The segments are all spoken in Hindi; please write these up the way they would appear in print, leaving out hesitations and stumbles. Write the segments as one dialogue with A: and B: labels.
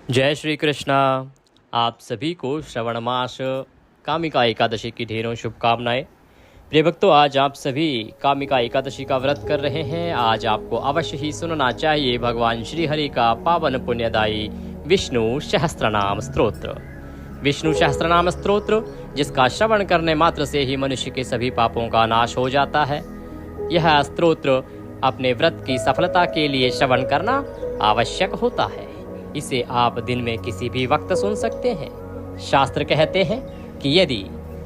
A: जय श्री कृष्णा। आप सभी को श्रवण मास कामिका एकादशी की ढेरों शुभकामनाएं। प्रिय भक्तों, आज आप सभी कामिका एकादशी का व्रत कर रहे हैं। आज आपको अवश्य ही सुनना चाहिए भगवान श्री हरि का पावन पुण्यदायी विष्णु सहस्त्रनाम स्तोत्र। विष्णु सहस्त्रनाम स्तोत्र जिसका श्रवण करने मात्र से ही मनुष्य के सभी पापों का नाश हो जाता है। यह स्तोत्र अपने व्रत की सफलता के लिए श्रवण करना आवश्यक होता है। इसे आप दिन में किसी भी वक्त सुन सकते हैं। शास्त्र कहते हैं कि यदि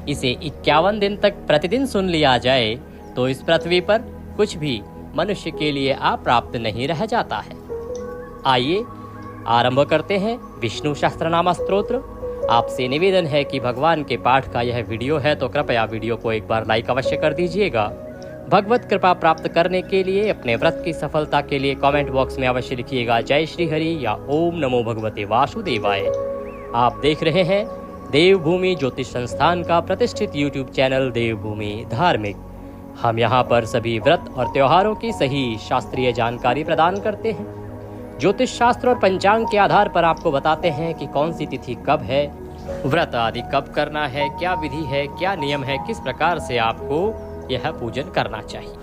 A: इसे 51 दिन तक प्रतिदिन सुन लिया जाए तो इस पृथ्वी पर कुछ भी मनुष्य के लिए अप्राप्त नहीं रह जाता है। आइए आरंभ करते हैं विष्णु सहस्त्रनाम स्तोत्र। आपसे निवेदन है कि भगवान के पाठ का यह वीडियो है तो कृपया वीडियो को एक बार लाइक अवश्य कर दीजिएगा। भगवत कृपा प्राप्त करने के लिए अपने व्रत की सफलता के लिए कमेंट बॉक्स में अवश्य लिखिएगा जय श्री हरि या ओम नमो भगवते वासुदेवाय। आप देख रहे हैं देवभूमि ज्योतिष संस्थान का प्रतिष्ठित यूट्यूब चैनल देवभूमि धार्मिक। हम यहाँ पर सभी व्रत और त्योहारों की सही शास्त्रीय जानकारी प्रदान करते हैं। ज्योतिष शास्त्र और पंचांग के आधार पर आपको बताते हैं कि कौन सी तिथि कब है, व्रत आदि कब करना है, क्या विधि है, क्या नियम है, किस प्रकार से आपको यह पूजन करना चाहिए।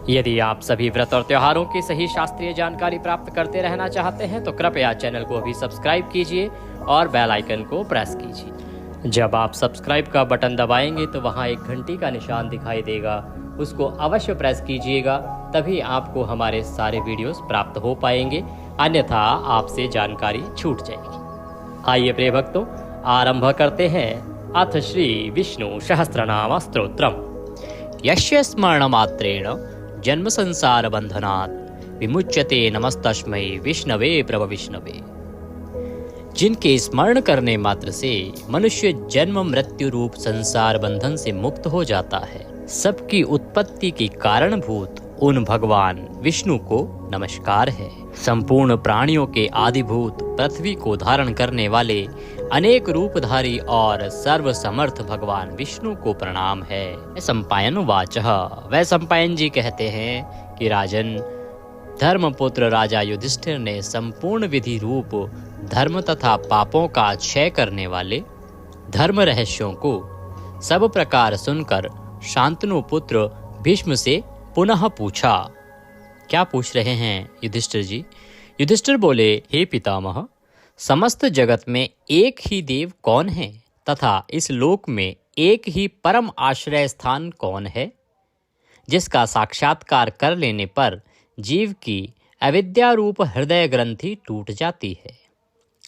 A: यदि आप सभी व्रत और त्योहारों की सही शास्त्रीय जानकारी प्राप्त करते रहना चाहते हैं तो कृपया चैनल को अभी सब्सक्राइब कीजिए और बेल आइकन को प्रेस कीजिए। जब आप सब्सक्राइब का बटन दबाएंगे तो वहां एक घंटी का निशान दिखाई देगा, उसको अवश्य प्रेस कीजिएगा, तभी आपको हमारे सारे वीडियोस प्राप्त हो पाएंगे, अन्यथा आपसे जानकारी छूट जाएगी। आइए प्रिय भक्तों, आरंभ करते हैं अथ श्री विष्णु सहस्त्रनाम स्तोत्रम। यस्य स्मरणमात्रेण जन्म संसार बंधनात् विमुच्यते नमस्तस्मै विष्णवे प्रभ विष्णवे। जिनके स्मरण करने मात्र से मनुष्य जन्म मृत्यु रूप संसार बंधन से मुक्त हो जाता है, सबकी उत्पत्ति की कारणभूत उन भगवान विष्णु को नमस्कार है। संपूर्ण प्राणियों के आदिभूत पृथ्वी को धारण करने वाले अनेक रूपधारी और सर्व समर्थ भगवान विष्णु को प्रणाम है। सम्पायन वाचः, वह सम्पायन जी कहते हैं कि राजन, धर्मपुत्र राजा युधिष्ठिर ने संपूर्ण विधि रूप धर्म तथा पापों का क्षय करने वाले धर्म रहस्यों को सब प्रकार सुनकर शांतनु पुत्र भीष्म से पुनः पूछा। क्या पूछ रहे हैं युधिष्ठिर जी? युधिष्ठिर बोले, हे पितामह, समस्त जगत में एक ही देव कौन है तथा इस लोक में एक ही परम आश्रय स्थान कौन है, जिसका साक्षात्कार कर लेने पर जीव की अविद्या रूप हृदय ग्रंथि टूट जाती है,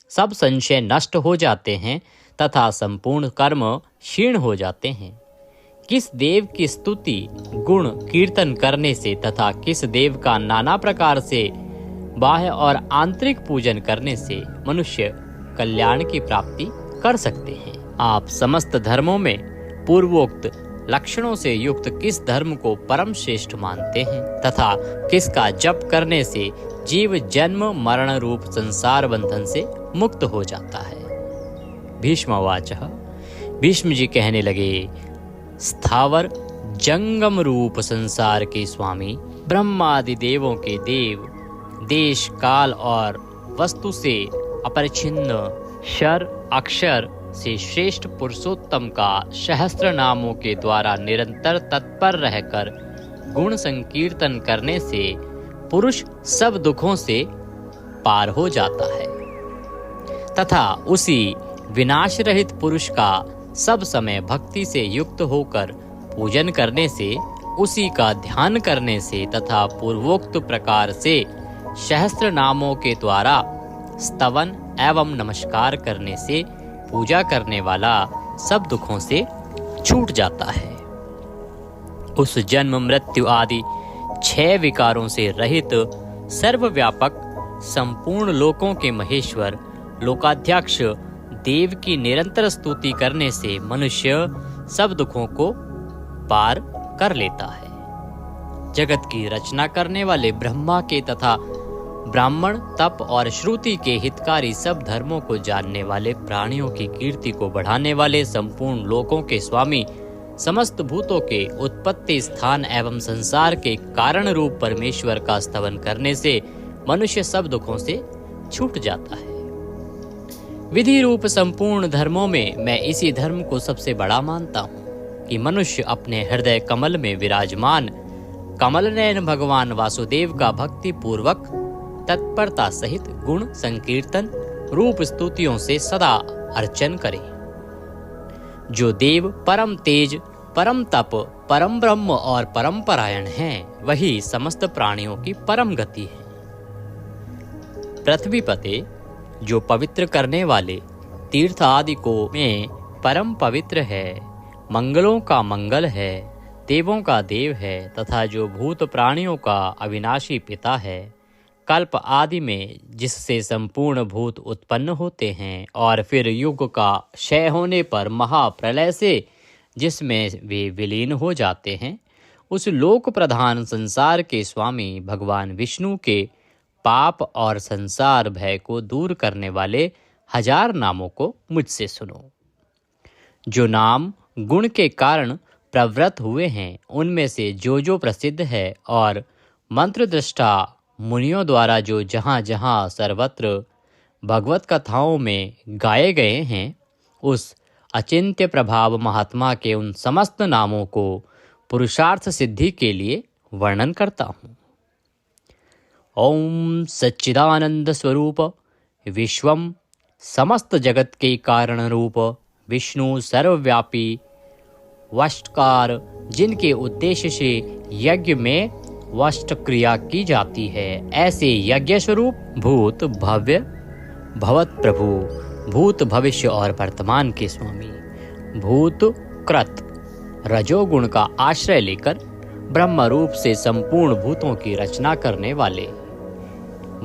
A: सब संशय नष्ट हो जाते हैं तथा संपूर्ण कर्म क्षीण हो जाते हैं। किस देव की स्तुति गुण कीर्तन करने से तथा किस देव का नाना प्रकार से बाह्य और आंतरिक पूजन करने से मनुष्य कल्याण की प्राप्ति कर सकते हैं। आप समस्त धर्मों में पूर्वोक्त लक्षणों से युक्त किस धर्म को परम श्रेष्ठ मानते हैं तथा किसका जप करने से जीव जन्म मरण रूप संसार बंधन से मुक्त हो जाता है। भीष्मवाचः, भीष्म जी कहने लगे, स्थावर जंगम रूप संसार के स्वामी ब्रह्मादि देवों के देव, देश काल और वस्तु से अपरिच्छिन्न क्षर अक्षर से श्रेष्ठ पुरुषोत्तम का सहस्त्र नामों के द्वारा निरंतर तत्पर रहकर गुण संकीर्तन करने से पुरुष सब दुखों से पार हो जाता है तथा उसी विनाश रहित पुरुष का सब समय भक्ति से युक्त होकर पूजन करने से, उसी का ध्यान करने से तथा पूर्वोक्त प्रकार से सहस्त्र नामों के द्वारा स्तवन एवं नमस्कार करने से पूजा करने वाला सब दुखों से छूट जाता है। उस जन्म मृत्यु आदि 6 विकारों से रहित सर्वव्यापक संपूर्ण लोकों के महेश्वर लोकाध्यक्ष देव की निरंतर स्तुति करने से मनुष्य सब दुखों को पार कर लेता है। जगत की रचना करने वाले ब्रह्मा के तथा ब्राह्मण तप और श्रुति के हितकारी सब धर्मों को जानने वाले, प्राणियों की कीर्ति को बढ़ाने वाले, संपूर्ण लोकों के स्वामी, समस्त भूतों के उत्पत्ति स्थान एवं संसार के कारण रूप परमेश्वर का स्तवन करने से मनुष्य सब दुखों से छूट जाता है। विधि रूप संपूर्ण धर्मों में मैं इसी धर्म को सबसे बड़ा मानता हूँ कि मनुष्य अपने हृदय कमल में विराजमान कमल नयन भगवान वासुदेव का भक्ति पूर्वक तत्परता सहित गुण संकीर्तन रूप स्तुतियों से सदा अर्चन करे। जो देव परम तेज, परम तप, परम ब्रह्म और परम परायण हैं, वही समस्त प्राणियों की परम गति है। पृथ्वीपते, जो पवित्र करने वाले तीर्थ आदि को में परम पवित्र है, मंगलों का मंगल है, देवों का देव है तथा जो भूत प्राणियों का अविनाशी पिता है, कल्प आदि में जिससे संपूर्ण भूत उत्पन्न होते हैं और फिर युग का क्षय होने पर महाप्रलय से जिसमें वे विलीन हो जाते हैं, उस लोक प्रधान संसार के स्वामी भगवान विष्णु के पाप और संसार भय को दूर करने वाले 1000 नामों को मुझसे सुनो। जो नाम गुण के कारण प्रवृत्त हुए हैं, उनमें से जो प्रसिद्ध है और मंत्र दृष्टा मुनियों द्वारा जो जहाँ जहाँ सर्वत्र भगवत कथाओं में गाए गए हैं, उस अचिंत्य प्रभाव महात्मा के उन समस्त नामों को पुरुषार्थ सिद्धि के लिए वर्णन करता हूँ। ओम सच्चिदानंद स्वरूप विश्वम, समस्त जगत के कारण रूप विष्णु सर्वव्यापी वष्टकार, जिनके उद्देश्य से यज्ञ में वष्ट क्रिया की जाती है, ऐसे यज्ञ स्वरूप भूत भव्य भवत प्रभु, भूत भविष्य और वर्तमान के स्वामी, भूत कृत रजोगुण का आश्रय लेकर ब्रह्म रूप से संपूर्ण भूतों की रचना करने वाले,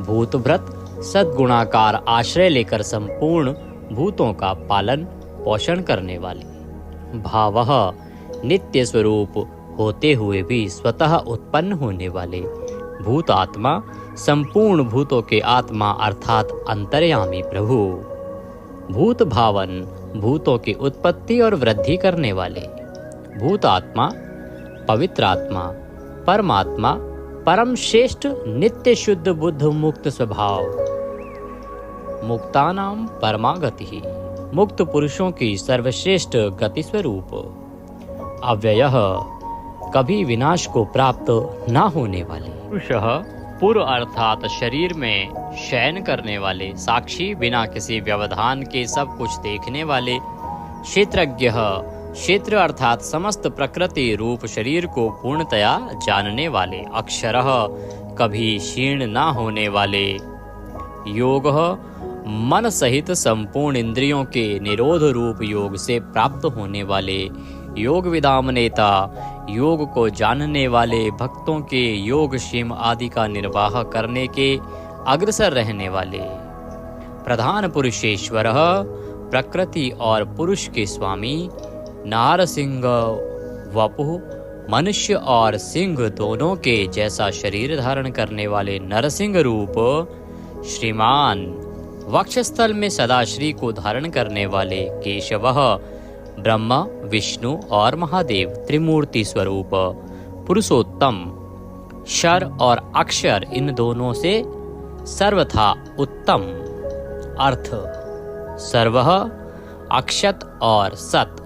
A: भूत व्रत सद्गुणाकार आश्रय लेकर संपूर्ण भूतों का पालन पोषण करने वाले, भावः नित्य स्वरूप होते हुए भी स्वतः उत्पन्न होने वाले, भूत आत्मा संपूर्ण भूतों के आत्मा अर्थात अंतर्यामी प्रभु, भूत भावन भूतों की उत्पत्ति और वृद्धि करने वाले, भूत आत्मा पवित्र आत्मा परमात्मा परम श्रेष्ठ नित्य शुद्ध बुद्ध मुक्त स्वभाव, मुक्तानाम परमागति, मुक्त पुरुषों की सर्वश्रेष्ठ गति स्वरूप, अव्ययः कभी विनाश को प्राप्त न होने वाले, पुरुषः पूर्व अर्थात शरीर में शयन करने वाले, साक्षी बिना किसी व्यवधान के सब कुछ देखने वाले, क्षेत्रज्ञः क्षेत्र अर्थात समस्त प्रकृति रूप शरीर को पूर्णतया जानने वाले, अक्षरः कभी क्षीण न होने वाले, योगः मन सहित संपूर्ण इंद्रियों के निरोध रूप योग से प्राप्त होने वाले, योग विदाम नेता योग को जानने वाले, भक्तों के योग क्षेम आदि का निर्वाह करने के अग्रसर रहने वाले, प्रधान पुरुषेश्वर प्रकृति और पुरुष के स्वामी, नारसिंह वपुः मनुष्य और सिंह दोनों के जैसा शरीर धारण करने वाले नरसिंह रूप, श्रीमान वक्षस्थल में सदा श्री को धारण करने वाले, केशवः ब्रह्मा विष्णु और महादेव त्रिमूर्ति स्वरूप, पुरुषोत्तम शर और अक्षर इन दोनों से सर्वथा उत्तम, अर्थ सर्वः अक्षत और सत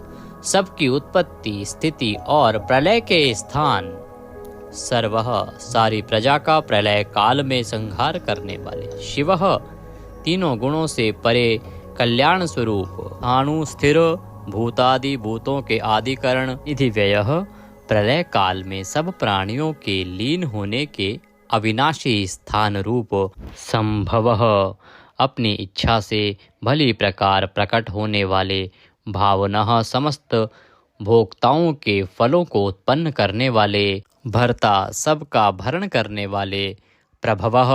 A: सबकी उत्पत्ति स्थिति और प्रलय के स्थान, सर्वः सारी प्रजा का प्रलय काल में संहार करने वाले, शिवः तीनों गुणों से परे कल्याण स्वरूप, अणु स्थिर भूतादि भूतों के आदिकरण, निधि व्ययः प्रलय काल में सब प्राणियों के लीन होने के अविनाशी स्थान रूप, संभवः अपनी इच्छा से भली प्रकार प्रकट होने वाले, भावनः समस्त भोक्ताओं के फलों को उत्पन्न करने वाले, भर्ता सबका भरण करने वाले, प्रभवः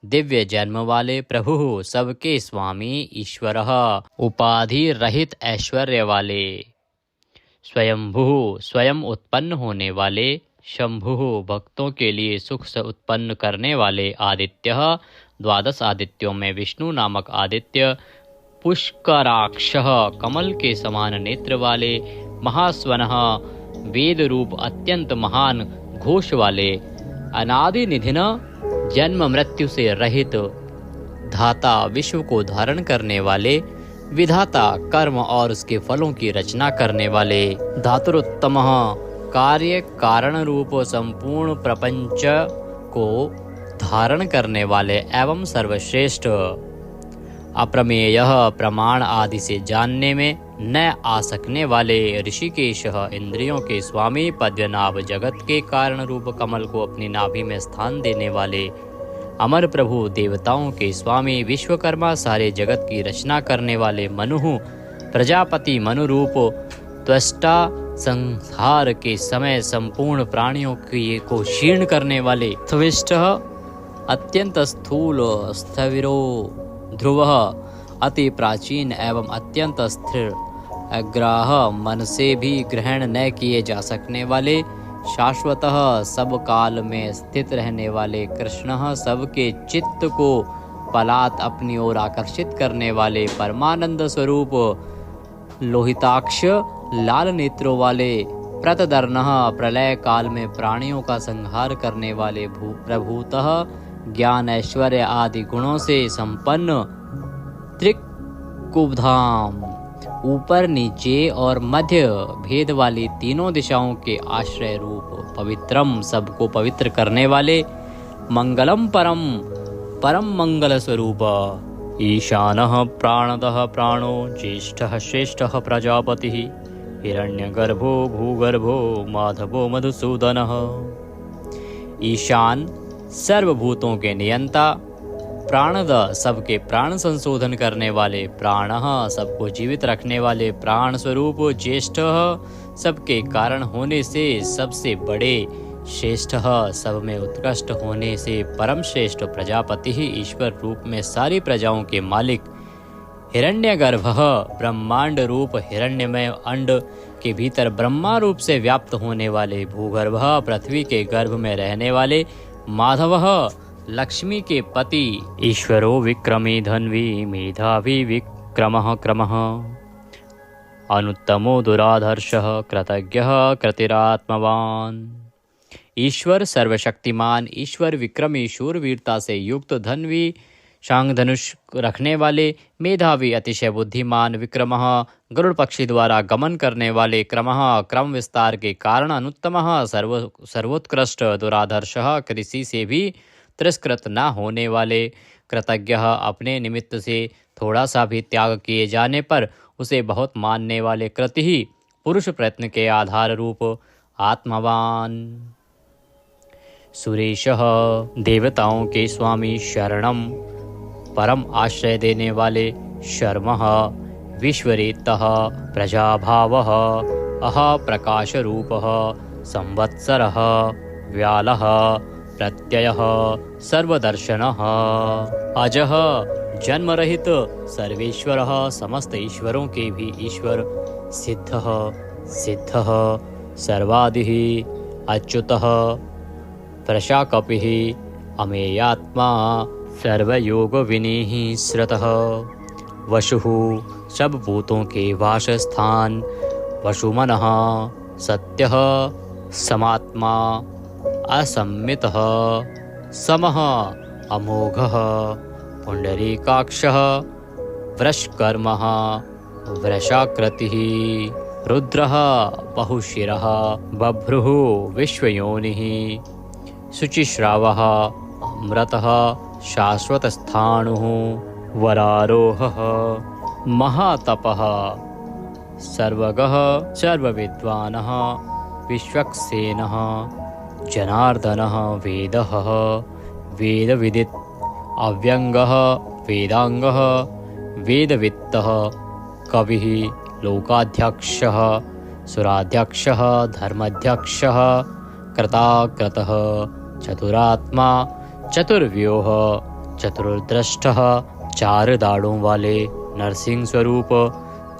A: दिव्य जन्म वाले प्रभु सबके स्वामी, ईश्वरः उपाधि रहित ऐश्वर्य वाले, स्वयंभू स्वयं उत्पन्न होने वाले, शंभु भक्तों के लिए सुख से उत्पन्न करने वाले, आदित्यः 12 आदित्यों में विष्णु नामक आदित्य, पुष्कराक्षः कमल के समान नेत्र वाले, महास्वनः वेद रूप अत्यंत महान घोष वाले, अनादि निधिन जन्म मृत्यु से रहित, धाता, विश्व को धारण करने वाले, विधाता, कर्म और उसके फलों की रचना करने वाले, धातुरुत्तमः, कार्य कारण रूप संपूर्ण प्रपंच को धारण करने वाले एवं सर्वश्रेष्ठ, अप्रमेय, प्रमाण आदि से जानने में न आ सकने वाले, ऋषिकेश, इंद्रियों के स्वामी, पद्मनाभ, जगत के कारण रूप कमल को अपनी नाभि में स्थान देने वाले, अमर प्रभु, देवताओं के स्वामी, विश्वकर्मा, सारे जगत की रचना करने वाले, मनु, प्रजापति, मनु रूप, त्वष्टा, संहार के समय संपूर्ण प्राणियों को क्षीण करने वाले, त्विष्ट, अत्यंत स्थूल, स्थविरो, ध्रुव, अति प्राचीन एवं अत्यंत स्थिर, अग्राह, मन से भी ग्रहण न किए जा सकने वाले, शाश्वतः, सब काल में स्थित रहने वाले, कृष्ण, सबके चित्त को पलात अपनी ओर आकर्षित करने वाले, परमानंद स्वरूप, लोहिताक्ष, लाल नेत्रों वाले, प्रतदर्नः, प्रलय काल में प्राणियों का संहार करने वाले, प्रभूतः, ज्ञान, ऐश्वर्य आदि गुणों से संपन्न, त्रिकुबधाम, ऊपर, नीचे और मध्य भेद वाली तीनों दिशाओं के आश्रय रूप, पवित्रम, सबको पवित्र करने वाले, मंगलम परम, परम मंगल स्वरूप, ईशानः, प्राणदः प्राणो, ज्येष्ठः श्रेष्ठः प्रजापतिः, हिरण्यगर्भो भूगर्भो, माधवो मधुसूदनः। ईशान, सर्वभूतों के नियंता, प्राणद, सबके प्राण संशोधन करने वाले, प्राणः, सबको जीवित रखने वाले, प्राण स्वरूप, ज्येष्ठ, सबके कारण होने से सबसे बड़े, श्रेष्ठ, सब में उत्कृष्ट होने से परम श्रेष्ठ, प्रजापति, ईश्वर रूप में सारी प्रजाओं के मालिक, हिरण्यगर्भ, ब्रह्मांड रूप, हिरण्यमय अंड के भीतर ब्रह्मा रूप से व्याप्त होने वाले, भूगर्भ, पृथ्वी के गर्भ में रहने वाले, माधव, लक्ष्मी के पति, ईश्वरो विक्रमी धन्वी, मेधावी विक्रमः क्रमः, अनुत्तमो दुराधर्षः, कृतज्ञः कृतिरात्मवान। ईश्वर सर्वशक्तिमान, ईश्वर विक्रमी, शूरवीरता से युक्त, धन्वी, शांग धनुष रखने वाले, मेधावी, अतिशय बुद्धिमान, विक्रमः, गरुड़ पक्षी द्वारा गमन करने वाले, क्रमः, क्रम विस्तार के कारण, अनुत्तमः, सर्वोत्कृष्ट, दुराधर्षः, किसी से भी तिरस्कृत न होने वाले, कृतज्ञ, अपने निमित्त से थोड़ा सा भी त्याग किए जाने पर उसे बहुत मानने वाले, कृति ही, पुरुष प्रयत्न के आधार रूप, आत्मवान। सुरेशः, देवताओं के स्वामी, शरणम, परम आश्रय देने वाले, शर्मः, विश्वरेतः, प्रजाभावः, अह प्रकाश रूपः, संवत्सरः, व्यालः, प्रत्ययः, सर्वदर्शनः, अजः, जन्मरहित, सर्वेश्वरः, समस्त ईश्वरों के भी ईश्वर, सिद्धः, सिद्धः, सर्वादिः, अच्युतः, प्रशाकपिः, अमेयात्मा, सर्वयोग विनीः श्रतः, वशुः, सब भूतों के वासस्थान, वशुमनः, सत्यः, समात्मा, असम्मितः, समः, अमोघः, पुंडरीकाक्षः, वृषकर्मः, वृषाकृतिः, रुद्रः, बहुशिरः, बभ्रुः, विश्वयोनिः, शुचिश्रावः, अमृतः, शाश्वतस्थाणुः, वरारोहः, महातपः, सर्वगः, सर्वविद्वानः, विश्वक्सेनः, जनार्दनः, वेदः, वेदविदित्, अव्यंगः, वेदांगः, वेदवित्तः, कविः, लोकाध्यक्षः, सुराध्यक्षः, धर्माध्यक्षः, कृताकृतः, चतुरात्मा, चतुर्व्यूह, चतुर्द्रष्टः, चार दाढ़ों वाले, नरसिंह स्वरूप,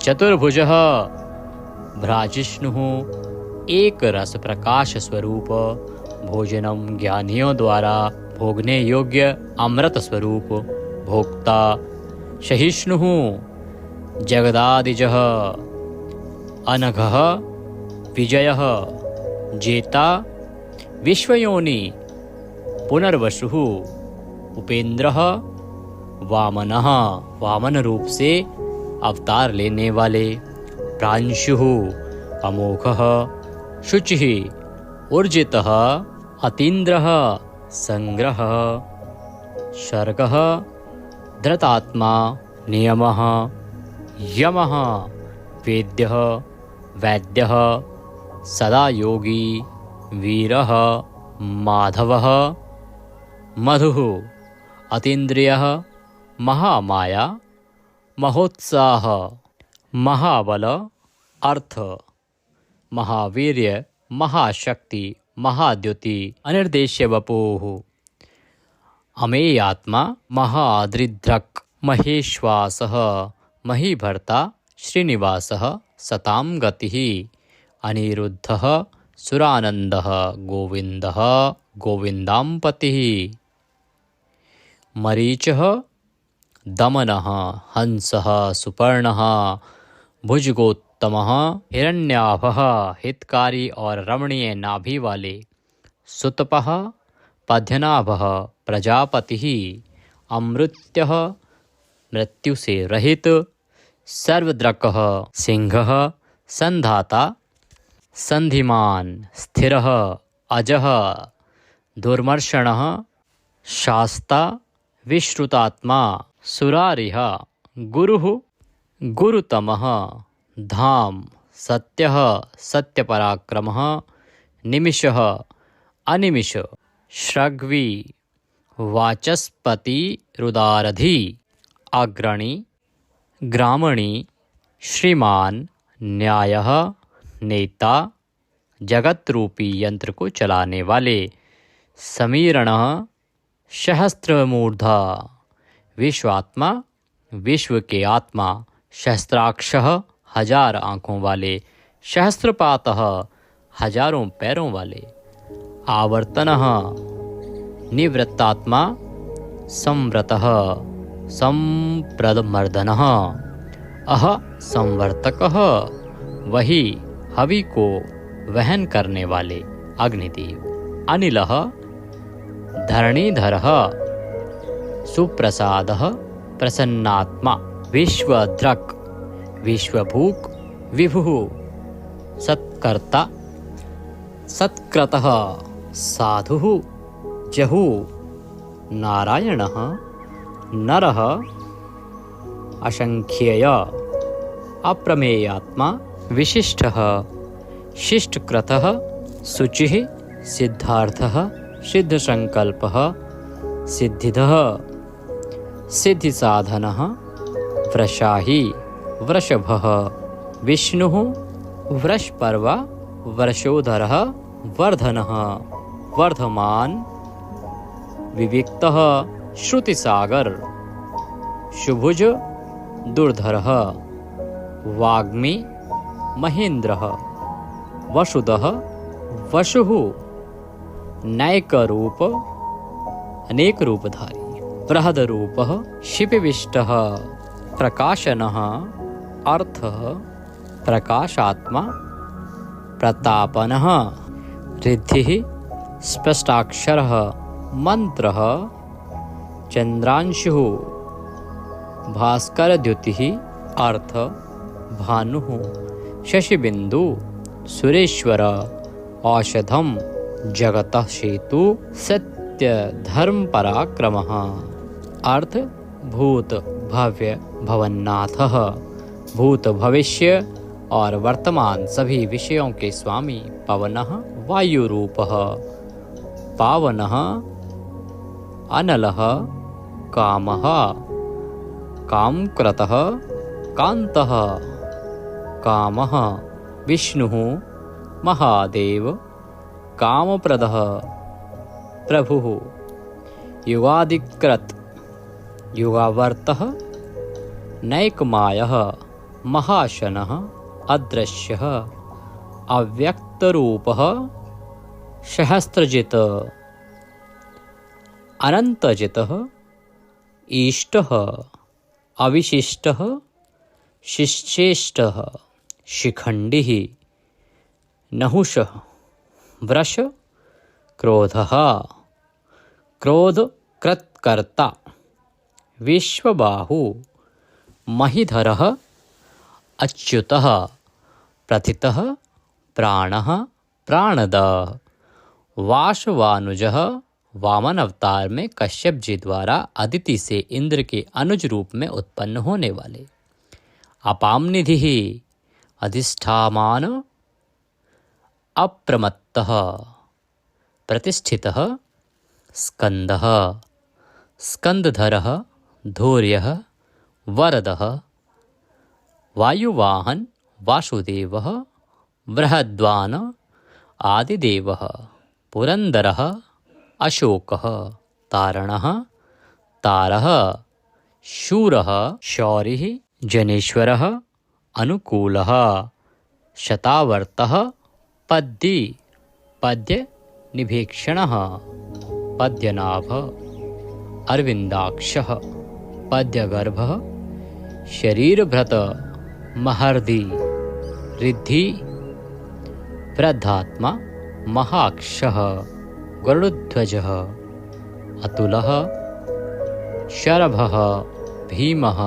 A: चतुर्भुजः, भ्राजिष्णुः, एक रस प्रकाश स्वरूप, भोजनम, ज्ञानियों द्वारा भोगने योग्य अमृत स्वरूप, भोक्ता, सहिष्णुः, जगदादिजः, अनघः, विजयः, जेता, विश्वयोनि, पुनर्वसुः, उपेन्द्रः, वामनः वामन रूप से अवतार लेने वाले, प्रांशुः अमोघः, शुचिः ऊर्जितः, अतीन्द्रः संग्रह, सर्गः धृतात्मा, नियमः यमः, वेद्यः वैद्यः, सदा योगी, वीरः माधवः, मधुः अतीन्द्रियः, महामाया, महोत्साह, महाबल, अर्थ, महावीर्य, महाशक्ति, महाद्युति, अनिर्देश्य वपुः, अमेयात्मा, महादृद्रक्, महेश्वासः, महीभर्ता, श्रीनिवासः, सतां गतिः, अनिरुद्धः, सुरानन्दः, गोविन्दः गोविन्दाम्पतिः, मरीचः दमनः, हंसः सुपर्णः, भुजगोत्तमः, हिरण्याभः, हितकारी और रमणीय नाभि वाले, सुतपः, पद्यनाभः, प्रजापतिः, अमृत्यः, मृत्यु से रहित, सर्वद्रकः, सिंहः, संधाता, संधिमान, स्थिरः, अजः, दुर्मर्षणः, शास्ता, विश्रुतात्मा, सुरारिः, गुरुः, गुरुतमः, धाम, सत्यः, सत्यपराक्रमः, निमिषः, अनिमिष, श्रग्वी, वाचस्पति, रुदारधि, अग्रणी, ग्रामणी, श्रीमान, न्यायः, नेता, जगत रूपी यंत्र को चलाने वाले, समीरणः, सहस्त्रमूर्धा, विश्वात्मा, विश्व के आत्मा, सहस्त्राक्षः, हजार आँखों वाले, सहस्त्रपातः, हजारों पैरों वाले, आवर्तनः, निवृत्तात्मा, संव्रतः, संप्रदमर्दनः, अह संवर्तकः, वही हवि को वहन करने वाले, अग्निदेव, अनिलः, धरणीधरः, सुप्रसादः, प्रसन्नात्मा, विश्वद्रक्, विश्वभूक्, विभुः, सत्कर्ता, सत्कृतः, साधुः, जहु, नारायणः, नरः, असंख्येय, अप्रमेयात्मा, विशिष्टः, शिष्टकृतः, शुचिः, सिद्धार्थः, सिद्धसंकल्पः, सिद्धिदः, सिद्धिसाधनः, वृषाही, वृषभः, विष्णुः, वृषपर्वा, वर्षोधरः, वर्धनः, वर्धमान, विविक्तः, श्रुतिसागर, शुभुज, दुर्धरः, वाग्मी, महेन्द्रः, वसुदः, वसुः, नैकरूप, अनेक रूपधारी, बृहदरूपः, शिपिविष्टः, प्रकाशनः, अर्थः, प्रकाशात्मा, प्रतापनः, रिद्धिः, स्पष्टाक्षरः, मंत्रः, चंद्रांशुः, भास्करद्युतिः, अर्थ, भानुः, शशिबिंदु, सुरेश्वर, औषधम, जगतः सेतु, सत्य धर्म पराक्रमः, अर्थ, भूत भव्य भवन्नाथः, भूत भविष्य और वर्तमान सभी विषयों के स्वामी, पवनः, वायुरूपः, पावनः, अनलः, कामः, कामकृतः, कान्तः, कामः, विष्णुः, महादेव, कामप्रदः, प्रभुः, युगादिकृत, युगावर्तः, नैकमायः, महाशनः, अदृश्यः, अव्यक्तरूपः, सहस्त्रजित्, अनन्तजितः, ईष्टः, अविशिष्टः, शिश्चेष्टः, शिखण्डिः, नहुषः, वृष, क्रोधः, क्रोधकृत्कर्ता, विश्वबाहु महीधरः अच्युतः प्रथितः प्राणः प्राणदः। वासवानुजः वामन अवतार में कश्यप जी द्वारा अदिति से इंद्र के अनुज रूप में उत्पन्न होने वाले। अपाम निधिः अधिष्ठामान अप्रमत्तः प्रतिष्ठितः स्कंदः स्कंदधरः धैर्यः वरदः वायुवाहन वासुदेवः बृहद्वान आदिदेवः पुरंदरः अशोकः तारणः तारः शूरः शौरिः जनेश्वरः अनुकूलः शतावर्तः पद्दी पद्य निभीक्षणः पद्यनाभ अरविंदाक्षः पद्यगर्भः शरीरभृत महर्दि रिद्धि वृद्धात्मा महाक्षः गरुडध्वजः अतुलः शरभः भीमः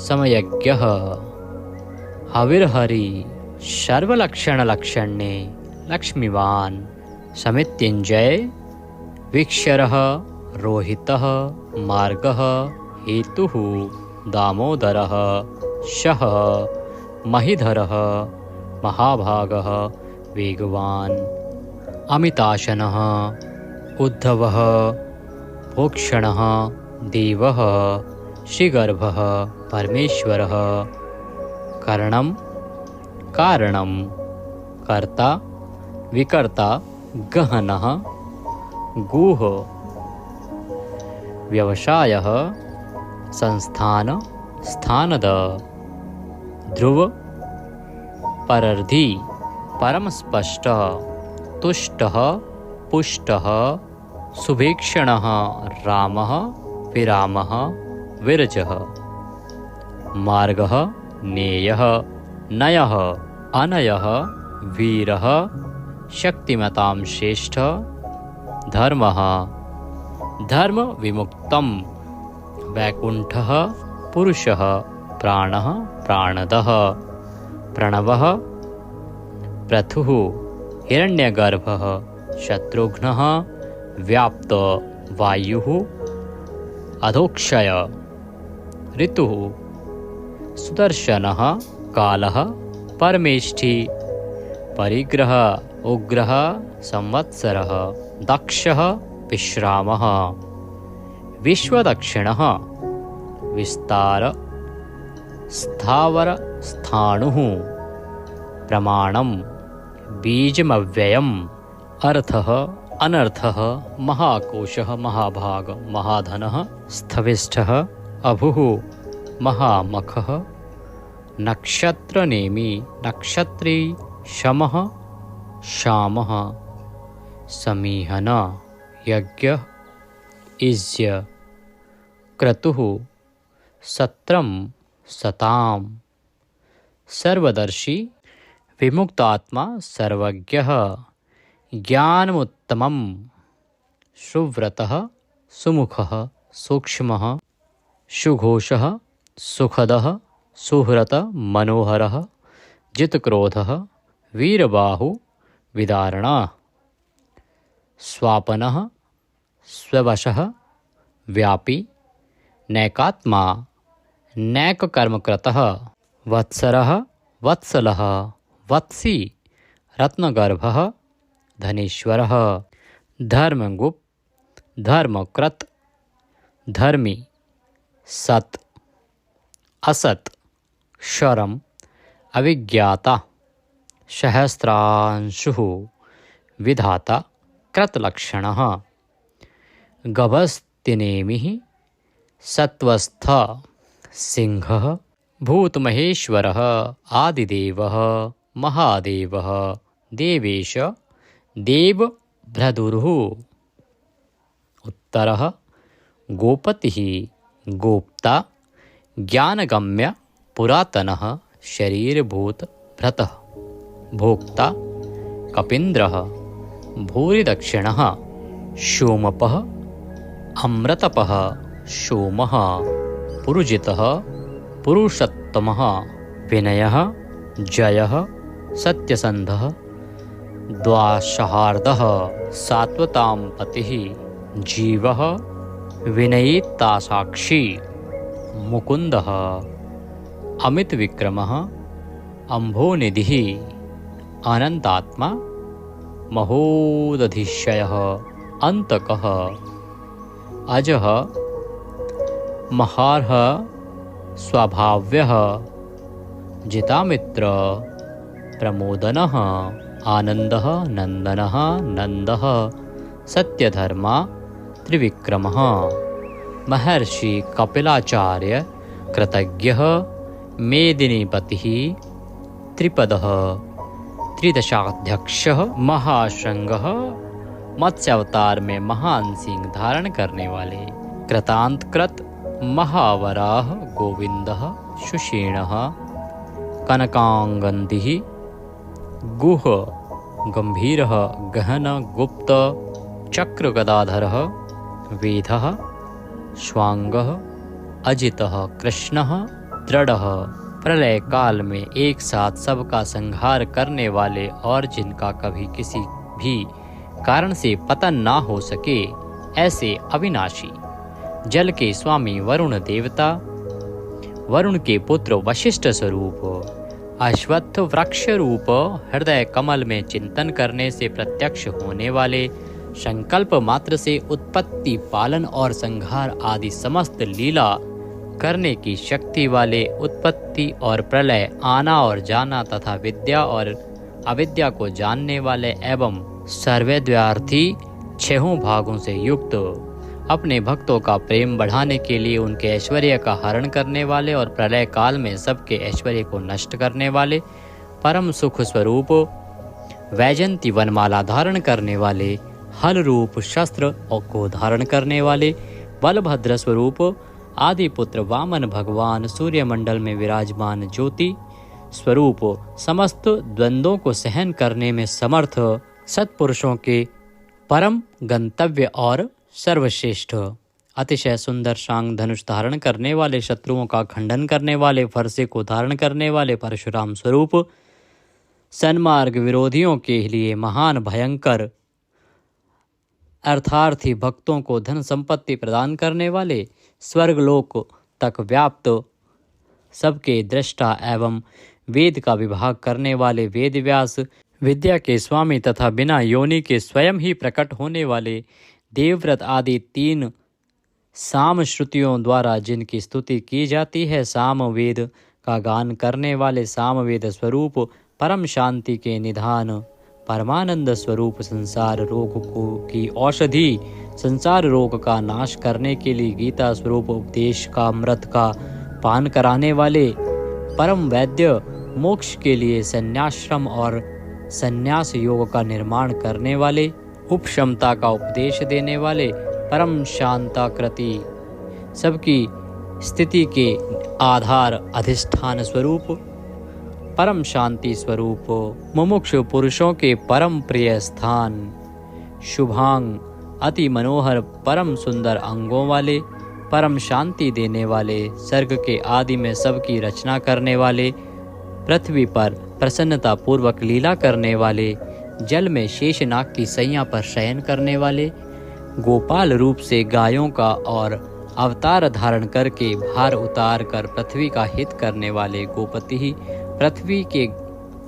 A: समयज्ञः हविर्हरि सर्वलक्षणलक्षण्ये लक्ष्मीवान् समित्युञ्जय वीक्षरः रोहितः मार्गः हेतुः दामोदरः शः महीधरः महाभागः वेगवान् अमिताशनः उद्धवः भोक्षणः देवः श्रीगर्भः परमेश्वरः करणं कारणं कर्ता विकर्ता गहनः गुह व्यवसायः संस्थान स्थानद ध्रुव परर्धि परमस्पष्ट तुष्टः पुष्टः सुभीक्षणः रामः विरामः विरजः मार्गः नेयः नयः अनयः वीरः शक्तिमतां श्रेष्ठ धर्मः धर्म विमुक्तं वैकुंठः पुरुषः प्राणः प्राणदः प्रणवः प्रथुः हिरण्यगर्भः शत्रुघ्नः व्याप्त वायुः अधोक्षय ऋतुः सुदर्शनः कालः परमेष्ठी परिग्रह उग्रः संवत्सरः दक्षः विश्रामः विश्वदक्षिणः विस्तार स्थावर स्थाणुः प्रमाणं बीजमव्ययम् अर्थः अनर्थः महाकोशः महाभाग महाधनः स्थविष्ठः अभुः महामखः नक्षत्रनेमी नक्षत्री शमः शामः समीहन यज्ञ इज्य क्रतुः सत्रम सताम सर्वदर्शी विमुक्तात्मा सर्वज्ञः ज्ञानमुत्तमं सुव्रतः सुमुखः सूक्ष्मः सुघोषः सुखदः सुहृत मनोहरः जितक्रोधः वीरबाहु विदारणः स्वापनः स्ववशः व्यापी नैकात्मा नैककर्मकृतः वत्सरः वत्सलः वत्सी रत्नगर्भः धनेश्वरः धर्मगुप्त धर्मकृत धर्मी सत असत क्षरम अविज्ञाता सहस्रांशुः विधाता कृतलक्षणः गभस्तिनेमिः सत्वस्थ सिंहः भूतमहेश्वरः आदिदेवः महादेवः देवेश देवभ्रदुरुः उत्तरः गोपतिः गोप्ता ज्ञानगम्य पुरातनः शरीरभूत भ्रतः भोक्ता कपीन्द्रः भूरिदक्षिणः सोमपः अमृतपः सोमः पुरुजितः पुरुषोत्तमः विनयः जयः सत्यसन्धः द्वासहार्दः सात्वतां पतिः जीवः विनयितासाक्षी मुकुन्दः अमितविक्रमः अम्भोनिधिः अनन्तात्मा महोदधिशयः अन्तकः अजः महार्ह स्वभाव्यः जितामित्र प्रमोदनः आनन्दः नन्दनः नन्दः सत्यधर्मा त्रिविक्रमः महर्षि कपिलाचार्य कृतज्ञः मेदिनीपतिः त्रिपदः त्रिदशाध्यक्षः महाशृंगः मत्स्यावतार में महान सिंह धारण करने वाले कृतांतकृत महावराह गोविंदः सुषीणः कनकांगन्धिः गुह गंभीरः गहन गुप्त चक्र गदाधरः वेदः स्वांगः अजितः कृष्णः दृढ़ः प्रलय काल में एक साथ सबका संहार करने वाले और जिनका कभी किसी भी कारण से पतन ना हो सके ऐसे अविनाशी जल के स्वामी वरुण देवता वरुण के पुत्र वशिष्ठ स्वरूप अश्वत्थ वृक्ष रूप हृदय कमल में चिंतन करने से प्रत्यक्ष होने वाले संकल्प मात्र से उत्पत्ति पालन और संहार आदि समस्त लीला करने की शक्ति वाले उत्पत्ति और प्रलय आना और जाना तथा विद्या और अविद्या को जानने वाले एवं सर्वव्यार्थी छहों भागों से युक्त अपने भक्तों का प्रेम बढ़ाने के लिए उनके ऐश्वर्य का हरण करने वाले और प्रलय काल में सबके ऐश्वर्य को नष्ट करने वाले परम सुख स्वरूप वैजंती वनमाला धारण करने वाले हल रूप शस्त्र को धारण करने वाले बलभद्र स्वरूप आदि पुत्र वामन भगवान सूर्यमंडल में विराजमान ज्योति स्वरूप समस्त द्वंद्वों को सहन करने में समर्थ सत्पुरुषों के परम गंतव्य और सर्वश्रेष्ठ अतिशय सुंदर शांग धनुष धारण करने वाले शत्रुओं का खंडन करने वाले फरसे को धारण करने वाले परशुराम स्वरूप सन्मार्ग विरोधियों के लिए महान भयंकर अर्थार्थी भक्तों को धन संपत्ति प्रदान करने वाले स्वर्गलोक तक व्याप्त सबके दृष्टा एवं वेद का विभाग करने वाले वेद व्यास विद्या के स्वामी तथा बिना योनि के स्वयं ही प्रकट होने वाले देवव्रत आदि तीन साम श्रुतियों द्वारा जिनकी स्तुति की जाती है साम वेद का गान करने वाले सामवेद स्वरूप परम शांति के निधान परमानंद स्वरूप संसार रोग को की औषधि संसार रोग का नाश करने के लिए गीता स्वरूप उपदेश का अमृत का पान कराने वाले परम वैद्य मोक्ष के लिए संन्याश्रम और संन्यास योग का निर्माण करने वाले उपशमता का उपदेश देने वाले परम शांताकृति सबकी स्थिति के आधार अधिष्ठान स्वरूप परम शांति स्वरूप मुमुक्ष पुरुषों के परम प्रिय स्थान शुभांग अति मनोहर परम सुंदर अंगों वाले परम शांति देने वाले सर्ग के आदि में सबकी रचना करने वाले पृथ्वी पर प्रसन्नता पूर्वक लीला करने वाले जल में शेषनाग की सैया पर शयन करने वाले गोपाल रूप से गायों का और अवतार धारण करके भार उतार कर पृथ्वी का हित करने वाले गोपति पृथ्वी के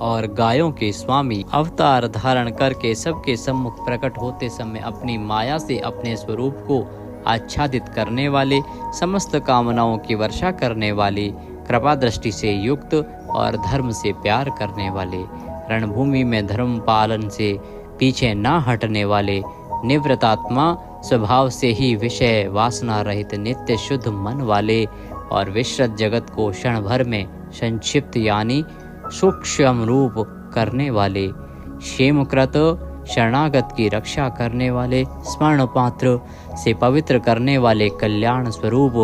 A: और गायों के स्वामी अवतार धारण करके सबके सम्मुख प्रकट होते समय अपनी माया से अपने स्वरूप को आच्छादित करने वाले समस्त कामनाओं की वर्षा करने वाले कृपा दृष्टि से युक्त और धर्म से प्यार करने वाले रणभूमि में धर्म पालन से पीछे न हटने वाले निवृत्तात्मा स्वभाव से ही विषय वासना रहित नित्य शुद्ध मन वाले और विश्रत जगत को क्षण भर में संक्षिप्त यानी सूक्ष्म रूप करने वाले क्षेमकृत शरणागत की रक्षा करने वाले स्वर्ण पात्र से पवित्र करने वाले कल्याण स्वरूप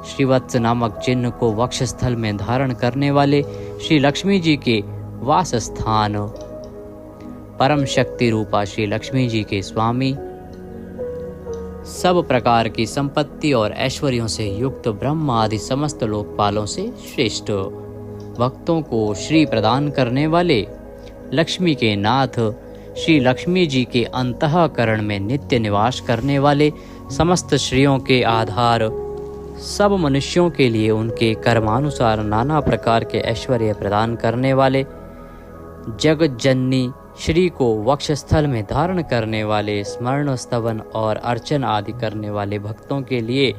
A: श्रीवत्स नामक चिन्ह को वक्षस्थल में धारण करने वाले श्री लक्ष्मी जी के वास स्थान परम शक्ति रूपा श्री लक्ष्मी जी के स्वामी
B: सब प्रकार की संपत्ति और ऐश्वर्यों से युक्त ब्रह्म आदि समस्त लोकपालों से श्रेष्ठ, भक्तों को श्री प्रदान करने वाले, लक्ष्मी के नाथ, श्री लक्ष्मी जी के अंतःकरण में नित्य निवास करने वाले, समस्त श्रियों के आधार, सब मनुष्यों के लिए उनके कर्मानुसार नाना प्रकार के ऐश्वर्य प्रदान करने वाले, जगत जननी श्री को वक्षस्थल में धारण करने वाले, स्मरण स्तवन और अर्चन आदि करने वाले भक्तों के लिए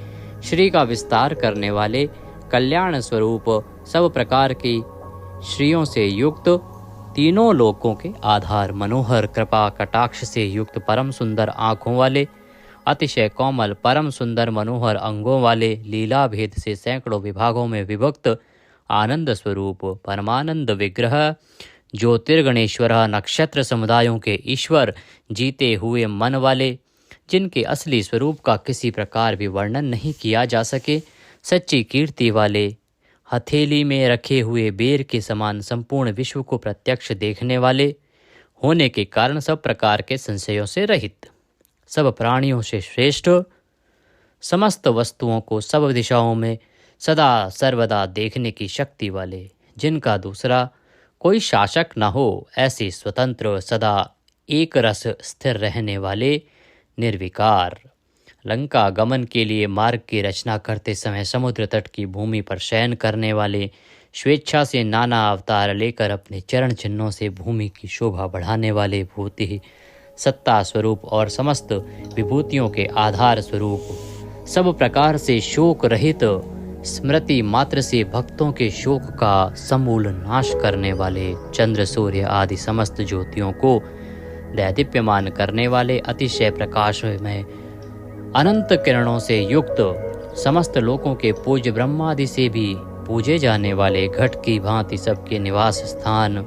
B: श्री का विस्तार करने वाले, कल्याण स्वरूप सब प्रकार की श्रियों से युक्त, तीनों लोकों के आधार, मनोहर कृपा कटाक्ष से युक्त, परम सुंदर आँखों वाले, अतिशय कोमल परम सुंदर मनोहर अंगों वाले, लीला भेद से सैकड़ों विभागों में विभक्त, आनंद स्वरूप परमानंद विग्रह, ज्योतिर्गणेश्वर, नक्षत्र समुदायों के ईश्वर, जीते हुए मन वाले, जिनके असली स्वरूप का किसी प्रकार भी वर्णन नहीं किया जा सके, सच्ची कीर्ति वाले, हथेली में रखे हुए बेर के समान संपूर्ण विश्व को प्रत्यक्ष देखने वाले होने के कारण सब प्रकार के संशयों से रहित, सब प्राणियों से श्रेष्ठ, समस्त वस्तुओं को सब दिशाओं में सदा सर्वदा देखने की शक्ति वाले, जिनका दूसरा कोई शासक न हो, ऐसे स्वतंत्र सदा एक रस स्थिर रहने वाले, निर्विकार, लंका गमन के लिए मार्ग की रचना करते समय समुद्र तट की भूमि पर शयन करने वाले, स्वेच्छा से नाना अवतार लेकर अपने चरण चिन्हों से भूमि की शोभा बढ़ाने वाले, भूति सत्ता स्वरूप और समस्त विभूतियों के आधार स्वरूप, सब प्रकार से शोक रहित, स्मृति मात्र से भक्तों के शोक का समूल नाश करने वाले, चंद्र सूर्य आदि समस्त ज्योतियों को दैदीप्यमान करने वाले, अतिशय प्रकाश में अनंत किरणों से युक्त, समस्त लोकों के पूज्य ब्रह्मादि से भी पूजे जाने वाले, घट की भांति सबके निवास स्थान,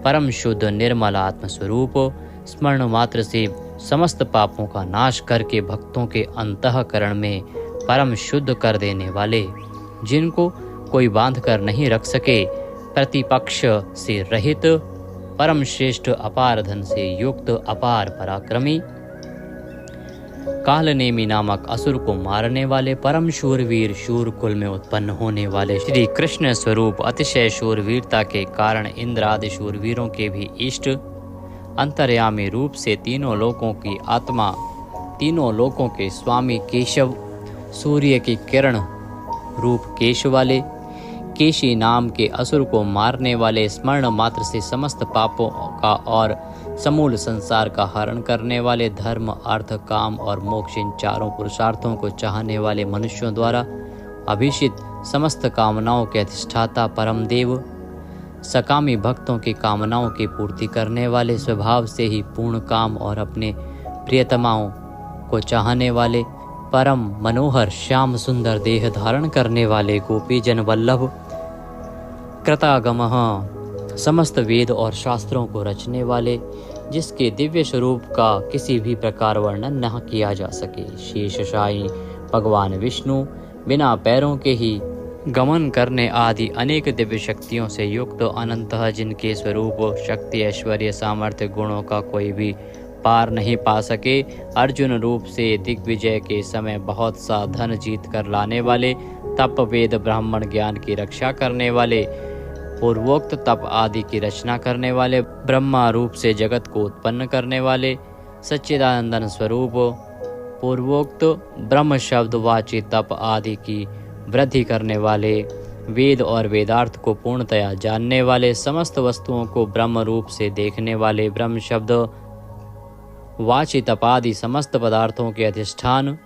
B: परम शुद्ध निर्मल आत्म स्वरूप, स्मरण मात्र से समस्त पापों का नाश करके भक्तों के अंतःकरण में परम शुद्ध कर देने वाले, जिनको कोई बांध कर नहीं रख सके, प्रतिपक्ष से रहित, परम श्रेष्ठ अपार धन से युक्त, अपार पराक्रमी, कालनेमी नामक असुर को मारने वाले, परम शूरवीर, शूर कुल में उत्पन्न होने वाले, श्री कृष्ण स्वरूप, अतिशय शूरवीरता के कारण इंद्र आदि शूरवीरों के भी इष्ट, अंतर्यामी रूप से तीनों लोकों की आत्मा, तीनों लोकों के स्वामी केशव, सूर्य की किरण रूप केश वाले, केशी नाम के असुर को मारने वाले, स्मरण मात्र से समस्त पापों का और समूल संसार का हरण करने वाले, धर्म अर्थ काम और मोक्ष इन चारों पुरुषार्थों को चाहने वाले मनुष्यों द्वारा अभिषित, समस्त कामनाओं के अधिष्ठाता परम देव, सकामी भक्तों की कामनाओं की पूर्ति करने वाले, स्वभाव से ही पूर्ण काम और अपने प्रियतमाओं को चाहने वाले, परम मनोहर श्याम सुंदर देह धारण करने वाले, गोपी जन वल्लभ, कृतागमः, समस्त वेद और शास्त्रों को रचने वाले, जिसके दिव्य स्वरूप का किसी भी प्रकार वर्णन न किया जा सके, शेषशायी भगवान विष्णु, बिना पैरों के ही गमन करने आदि अनेक दिव्य शक्तियों से युक्त, अनंतः जिनके स्वरूप शक्ति ऐश्वर्य सामर्थ्य गुणों का कोई भी पार नहीं पा सके, अर्जुन रूप से दिग्विजय के समय बहुत सा धन जीत कर लाने वाले, तप वेद ब्राह्मण ज्ञान की रक्षा करने वाले, पूर्वोक्त तप आदि की रचना करने वाले, ब्रह्मा रूप से जगत को उत्पन्न करने वाले, सच्चिदानंदन स्वरूप, पूर्वोक्त ब्रह्म शब्द वाची तप आदि की वृद्धि करने वाले, वेद और वेदार्थ को पूर्णतया जानने वाले, समस्त वस्तुओं को ब्रह्म रूप से देखने वाले, ब्रह्म शब्द वाची तपादि समस्त पदार्थों के अधिष्ठान,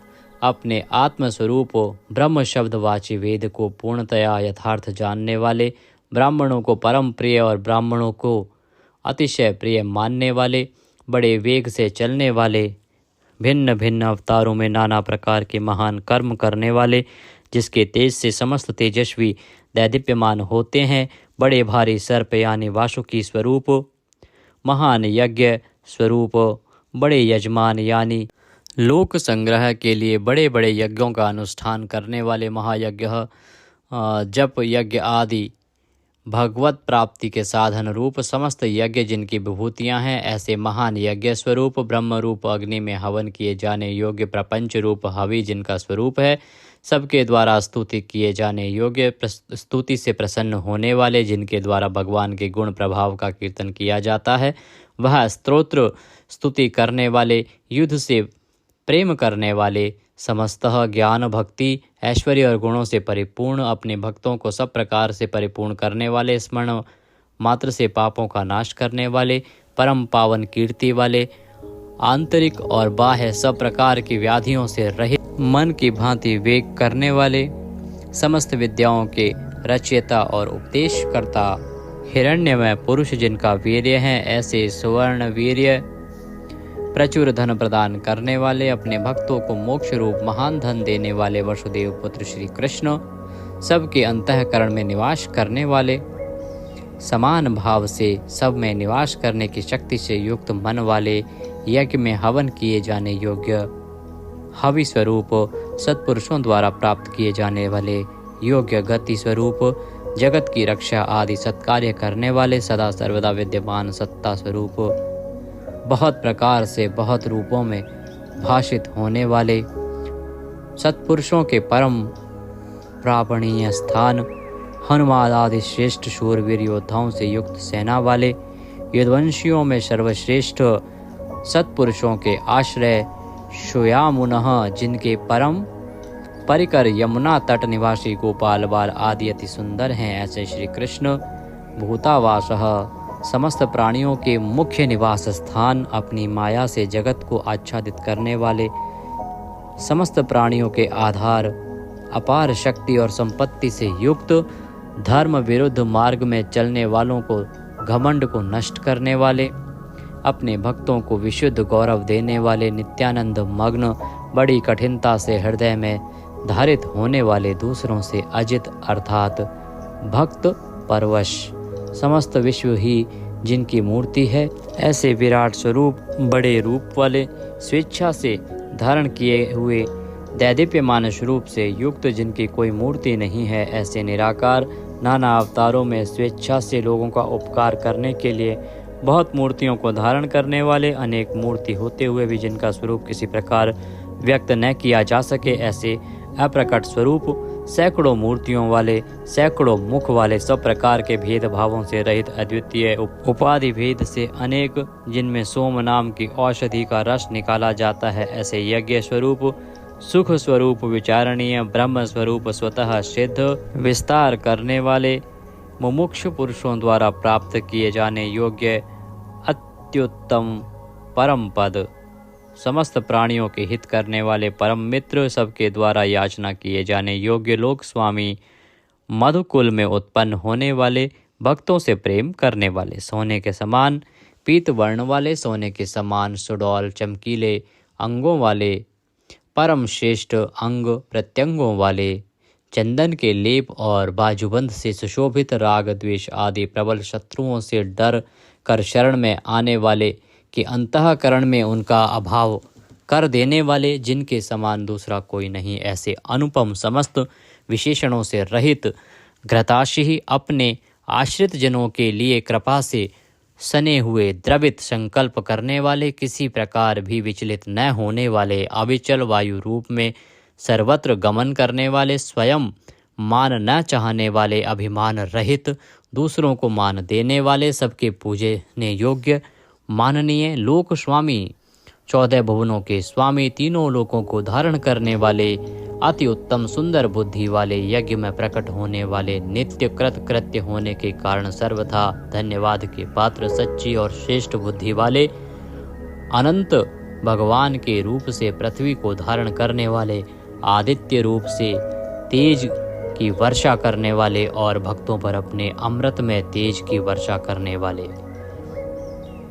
B: अपने आत्मस्वरूप ब्रह्म शब्द वाची वेद को पूर्णतया यथार्थ जानने वाले, ब्राह्मणों को परम प्रिय और ब्राह्मणों को अतिशय प्रिय मानने वाले, बड़े वेग से चलने वाले, भिन्न भिन्न अवतारों में नाना प्रकार के महान कर्म करने वाले, जिसके तेज से समस्त तेजस्वी दैदीप्यमान होते हैं, बड़े भारी सर्प यानी वासुकी स्वरूप, महान यज्ञ स्वरूप, बड़े यजमान यानी लोक संग्रह के लिए बड़े बड़े यज्ञों का अनुष्ठान करने वाले, महायज्ञ जप यज्ञ आदि भगवत प्राप्ति के साधन रूप समस्त यज्ञ जिनकी विभूतियां हैं, ऐसे महान यज्ञ स्वरूप ब्रह्म रूप अग्नि में हवन किए जाने योग्य प्रपंच रूप हवि जिनका स्वरूप है, सबके द्वारा स्तुति किए जाने योग्य स्तुति से प्रसन्न होने वाले, जिनके द्वारा भगवान के गुण प्रभाव का कीर्तन किया जाता है, वह स्तोत्र स्तुति करने वाले, युद्ध से प्रेम करने वाले, समस्तः ज्ञान भक्ति ऐश्वर्य और गुणों से परिपूर्ण, अपने भक्तों को सब प्रकार से परिपूर्ण करने वाले, स्मरण मात्र से पापों का नाश करने वाले, परम पावन कीर्ति वाले, आंतरिक और बाह्य सब प्रकार की व्याधियों से रहित, मन की भांति वेग करने वाले, समस्त विद्याओं के रचयिता और उपदेशकर्ता, हिरण्यमय पुरुष जिनका वीर्य है, ऐसे सुवर्ण वीर्य प्रचुर धन प्रदान करने वाले, अपने भक्तों को मोक्ष रूप महान धन देने वाले वसुदेव पुत्र श्री कृष्ण, सबके अंतःकरण में निवास करने वाले, समान भाव से सब में निवास करने की शक्ति से युक्त मन वाले, यज्ञ में हवन किए जाने योग्य हवि स्वरूप, सत्पुरुषों द्वारा प्राप्त किए जाने वाले योग्य गति स्वरूप, जगत की रक्षा आदि सत्कार्य करने वाले, सदा सर्वदा विद्यमान सत्ता स्वरूप, बहुत प्रकार से बहुत रूपों में भाषित होने वाले, सत्पुरुषों के परम प्रापणीय स्थान, हनुमान आदि श्रेष्ठ शूरवीर योद्धाओं से युक्त सेना वाले, यदुवंशियों में सर्वश्रेष्ठ सत्पुरुषों के आश्रय, श्यामुनः जिनके परम परिकर यमुना तट निवासी गोपाल बाल आदि अति सुंदर हैं, ऐसे श्री कृष्ण भूतावासः समस्त प्राणियों के मुख्य निवास स्थान, अपनी माया से जगत को आच्छादित करने वाले, समस्त प्राणियों के आधार, अपार शक्ति और संपत्ति से युक्त, धर्म विरुद्ध मार्ग में चलने वालों को घमंड को नष्ट करने वाले, अपने भक्तों को विशुद्ध गौरव देने वाले, नित्यानंद मग्न, बड़ी कठिनता से हृदय में धारित होने वाले, दूसरों से अजित अर्थात भक्त परवश, समस्त विश्व ही जिनकी मूर्ति है, ऐसे विराट स्वरूप बड़े रूप वाले, स्वेच्छा से धारण किए हुए दैदीप्यमान स्वरूप से युक्त, जिनकी कोई मूर्ति नहीं है, ऐसे निराकार नाना अवतारों में स्वेच्छा से लोगों का उपकार करने के लिए बहुत मूर्तियों को धारण करने वाले, अनेक मूर्ति होते हुए भी जिनका स्वरूप किसी प्रकार व्यक्त न किया जा सके, ऐसे अप्रकट स्वरूप, सैकड़ों मूर्तियों वाले, सैकड़ों मुख वाले, सब प्रकार के भेद भावों से रहित, अद्वितीय उपाधि भेद से अनेक, जिनमें सोम नाम की औषधि का रस निकाला जाता है, ऐसे यज्ञ स्वरूप, सुख स्वरूप, विचारणीय ब्रह्म स्वरूप, स्वतः सिद्ध विस्तार करने वाले, मुमुक्षु पुरुषों द्वारा प्राप्त किए जाने योग्य अत्युत्तम परम पद, समस्त प्राणियों के हित करने वाले परम मित्र, सबके द्वारा याचना किए जाने योग्य लोक स्वामी, मधुकुल में उत्पन्न होने वाले, भक्तों से प्रेम करने वाले, सोने के समान पीत वर्ण वाले, सोने के समान सुडौल चमकीले अंगों वाले, परम श्रेष्ठ अंग प्रत्यंगों वाले, चंदन के लेप और बाजूबंद से सुशोभित, राग द्वेष आदि प्रबल शत्रुओं से डर कर शरण में आने वाले, कि अंतःकरण में उनका अभाव कर देने वाले, जिनके समान दूसरा कोई नहीं, ऐसे अनुपम समस्त विशेषणों से रहित, घृताशी अपने आश्रित जनों के लिए कृपा से सने हुए, द्रवित संकल्प करने वाले, किसी प्रकार भी विचलित न होने वाले, अविचल वायु रूप में सर्वत्र गमन करने वाले, स्वयं मान न चाहने वाले, अभिमान रहित, दूसरों को मान देने वाले, सबके पूजने योग्य माननीय लोक स्वामी, 14 भुवनों के स्वामी, तीनों लोकों को धारण करने वाले, अति उत्तम सुंदर बुद्धि वाले, यज्ञ में प्रकट होने वाले, नित्य कृत्य होने के कारण सर्वथा धन्यवाद के पात्र, सच्ची और श्रेष्ठ बुद्धि वाले, अनंत भगवान के रूप से पृथ्वी को धारण करने वाले, आदित्य रूप से तेज की वर्षा करने वाले और भक्तों पर अपने अमृत में तेज की वर्षा करने वाले,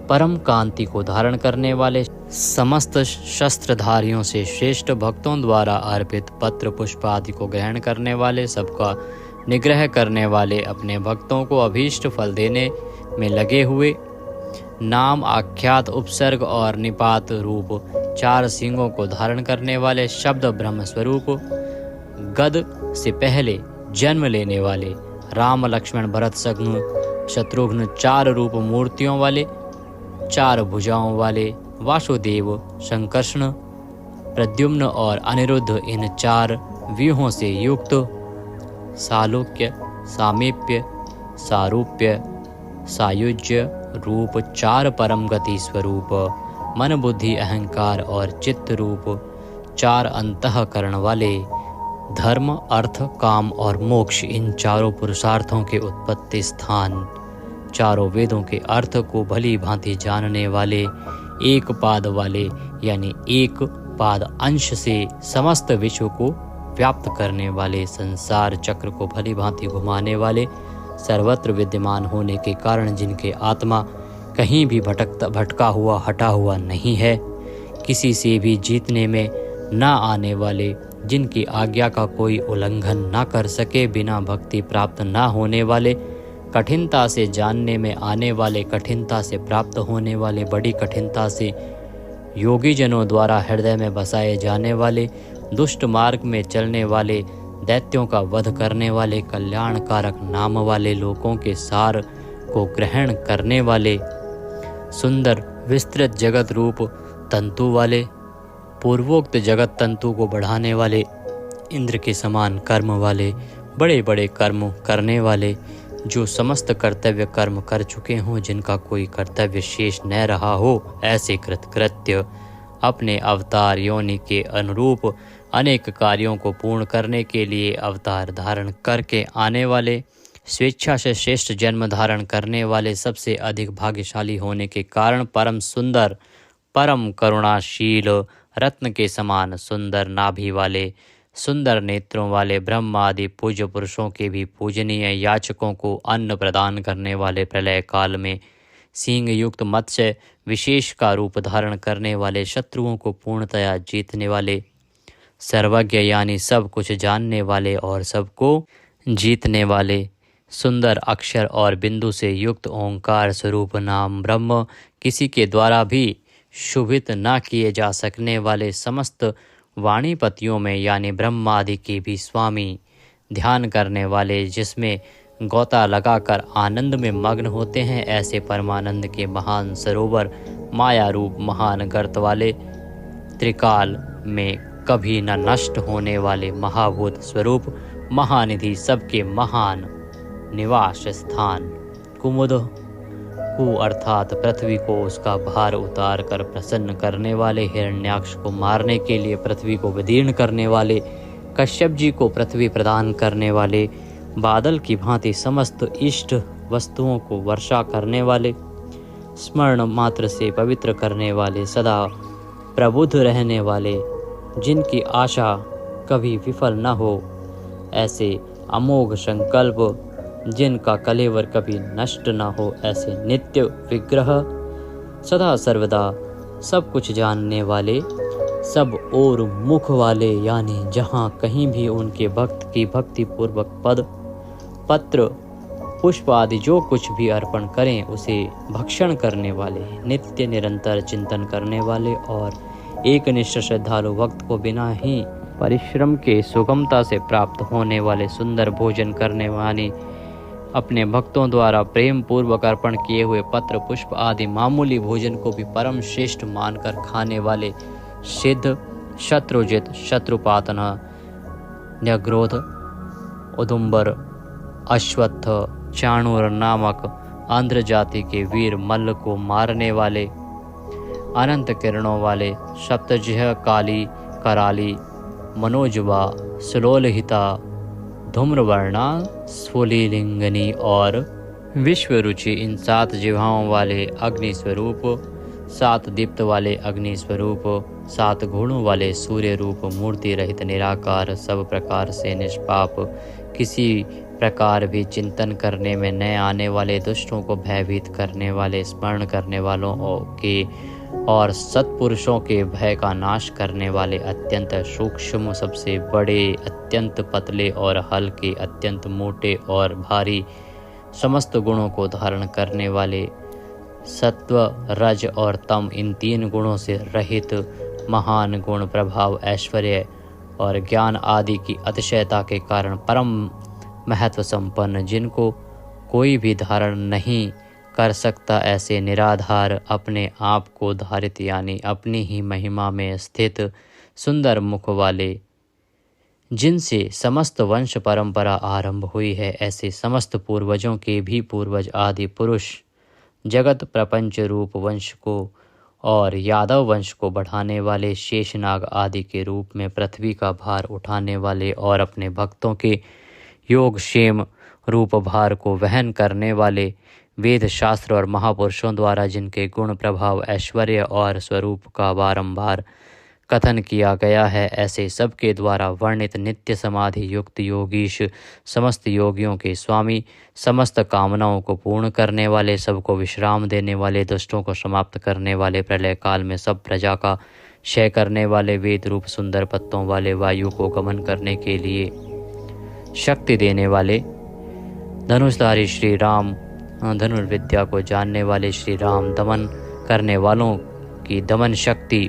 B: परम कांति को धारण करने वाले, समस्त शस्त्रधारियों से श्रेष्ठ, भक्तों द्वारा अर्पित पत्र पुष्प आदि को ग्रहण करने वाले, सबका निग्रह करने वाले, अपने भक्तों को अभीष्ट फल देने में लगे हुए, नाम आख्यात उपसर्ग और निपात रूप 4 सिंगों को धारण करने वाले, शब्द ब्रह्म स्वरूप, गद से पहले जन्म लेने वाले, राम लक्ष्मण भरत शत्रुघ्न 4 रूप मूर्तियों वाले, 4 भुजाओं वाले वासुदेव, संकर्षण, प्रद्युम्न और अनिरुद्ध इन 4 व्यूहों से युक्त, सालोक्य, सामीप्य, सारूप्य, सायुज्य रूप 4 परम गति स्वरूप, मन बुद्धि अहंकार और चित्त रूप 4 अंतःकरण वाले, धर्म अर्थ काम और मोक्ष इन 4 पुरुषार्थों के उत्पत्ति स्थान, 4 वेदों के अर्थ को भली भांति जानने वाले, एक पाद वाले यानी एक पाद अंश से समस्त विश्व को व्याप्त करने वाले, संसार चक्र को भली भांति घुमाने वाले, सर्वत्र विद्यमान होने के कारण जिनके आत्मा कहीं भी भटका हुआ हटा हुआ नहीं है, किसी से भी जीतने में ना आने वाले, जिनकी आज्ञा का कोई उल्लंघन ना कर सके, बिना भक्ति प्राप्त ना होने वाले, कठिनता से जानने में आने वाले, कठिनता से प्राप्त होने वाले, बड़ी कठिनता से योगी जनों द्वारा हृदय में बसाए जाने वाले, दुष्ट मार्ग में चलने वाले, दैत्यों का वध करने वाले, कल्याणकारक नाम वाले, लोकों के सार को ग्रहण करने वाले, सुंदर विस्तृत जगत रूप तंतु वाले, पूर्वोक्त जगत तंतु को बढ़ाने वाले, इंद्र के समान कर्म वाले, बड़े बड़े कर्म करने वाले, जो समस्त कर्तव्य कर्म कर चुके हों, जिनका कोई कर्तव्य शेष न रहा हो, ऐसे कृतकृत्य अपने अवतार योनि के अनुरूप अनेक कार्यों को पूर्ण करने के लिए अवतार धारण करके आने वाले, स्वेच्छा से श्रेष्ठ जन्म धारण करने वाले, सबसे अधिक भाग्यशाली होने के कारण परम सुंदर, परम करुणाशील, रत्न के समान सुंदर नाभि वाले, सुंदर नेत्रों वाले, ब्रह्मा आदि पूज्य पुरुषों के भी पूजनीय, याचकों को अन्न प्रदान करने वाले, प्रलय काल में सींग युक्त मत्स्य विशेष का रूप धारण करने वाले, शत्रुओं को पूर्णतया जीतने वाले, सर्वज्ञ यानी सब कुछ जानने वाले और सबको जीतने वाले, सुंदर अक्षर और बिंदु से युक्त ओंकार स्वरूप नाम ब्रह्म, किसी के द्वारा भी शुभित ना किए जा सकने वाले, समस्त वाणीपतियों में यानी ब्रह्मादि के भी स्वामी, ध्यान करने वाले, जिसमें गोता लगाकर आनंद में मग्न होते हैं, ऐसे परमानंद के महान सरोवर, माया रूप महान गर्त वाले, त्रिकाल में कभी न नष्ट होने वाले महाभूत स्वरूप, महानिधि, सबके महान निवास स्थान, कुमुद कु अर्थात पृथ्वी को उसका भार उतार कर प्रसन्न करने वाले, हिरण्याक्ष को मारने के लिए पृथ्वी को विदीर्ण करने वाले, कश्यप जी को पृथ्वी प्रदान करने वाले, बादल की भांति समस्त इष्ट वस्तुओं को वर्षा करने वाले, स्मरण मात्र से पवित्र करने वाले, सदा प्रबुद्ध रहने वाले, जिनकी आशा कभी विफल न हो, ऐसे अमोघ संकल्प, जिनका कलेवर कभी नष्ट न हो, ऐसे नित्य विग्रह, सदा सर्वदा सब कुछ जानने वाले, सब और मुख वाले, यानी जहाँ कहीं भी उनके भक्त की भक्ति पूर्वक पद पत्र पुष्प आदि जो कुछ भी अर्पण करें उसे भक्षण करने वाले, नित्य निरंतर चिंतन करने वाले और एकनिष्ठ श्रद्धालु भक्त को बिना ही परिश्रम के सुगमता से प्राप्त होने वाले, सुंदर भोजन करने वाले, अपने भक्तों द्वारा प्रेम पूर्वक अर्पण किए हुए पत्र पुष्प आदि मामूली भोजन को भी परम श्रेष्ठ मानकर खाने वाले, सिद्ध, शत्रुजित, शत्रुपातन, न्यग्रोध, उदुम्बर, अश्वत्थ, चाणूर नामक आंध्र जाति के वीर मल्ल को मारने वाले, अनंत किरणों वाले, सप्तजिह, काली, कराली, मनोजवा, सुलोलहिता, धूम्रवर्णा, स्फुलिंगनी और विश्वरुचि, इन 7 जिह्वाओं वाले अग्नि स्वरूप, 7 दीप्त वाले अग्नि स्वरूप, 7 गुणों वाले सूर्य रूप, मूर्ति रहित निराकार, सब प्रकार से निष्पाप, किसी प्रकार भी चिंतन करने में न आने वाले, दुष्टों को भयभीत करने वाले, स्मरण करने वालों के और सत्पुरुषों के भय का नाश करने वाले, अत्यंत सूक्ष्म, सबसे बड़े, अत्यंत पतले और हल्के, अत्यंत मोटे और भारी, समस्त गुणों को धारण करने वाले, सत्व, रज और तम, इन 3 गुणों से रहित, महान गुण, प्रभाव, ऐश्वर्य और ज्ञान आदि की अतिशयता के कारण परम महत्व संपन्न, जिनको कोई भी धारण नहीं कर सकता, ऐसे निराधार, अपने आप को धारित यानी अपनी ही महिमा में स्थित सुंदर मुख वाले, जिनसे समस्त वंश परंपरा आरंभ हुई है, ऐसे समस्त पूर्वजों के भी पूर्वज आदि पुरुष, जगत प्रपंच रूप वंश को और यादव वंश को बढ़ाने वाले, शेषनाग आदि के रूप में पृथ्वी का भार उठाने वाले और अपने भक्तों के योग क्षेम रूप भार को वहन करने वाले, वेद शास्त्र और महापुरुषों द्वारा जिनके गुण प्रभाव ऐश्वर्य और स्वरूप का बारंबार कथन किया गया है, ऐसे सबके द्वारा वर्णित नित्य समाधि युक्त योगीश, समस्त योगियों के स्वामी, समस्त कामनाओं को पूर्ण करने वाले, सबको विश्राम देने वाले, दुष्टों को समाप्त करने वाले, प्रलय काल में सब प्रजा का क्षय करने वाले, वेद रूप सुंदर पत्तों वाले, वायु को गमन करने के लिए शक्ति देने वाले, धनुषधारी श्री राम, धनुर्विद्या को जानने वाले श्री राम, दमन करने वालों की दमन शक्ति,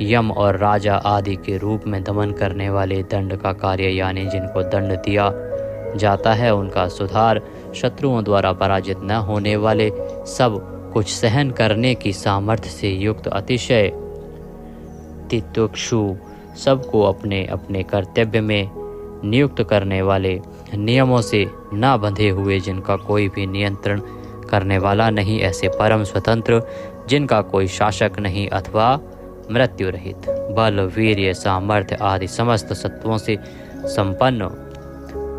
B: यम और राजा आदि के रूप में दमन करने वाले, दंड का कार्य यानी जिनको दंड दिया जाता है उनका सुधार, शत्रुओं द्वारा पराजित न होने वाले, सब कुछ सहन करने की सामर्थ्य से युक्त, अतिशय तितिक्षु, सबको अपने अपने कर्तव्य में नियुक्त करने वाले, नियमों से न बंधे हुए, जिनका कोई भी नियंत्रण करने वाला नहीं, ऐसे परम स्वतंत्र, जिनका कोई शासक नहीं, अथवा मृत्यु रहित, बल वीर्य सामर्थ्य आदि समस्त सत्वों से संपन्न,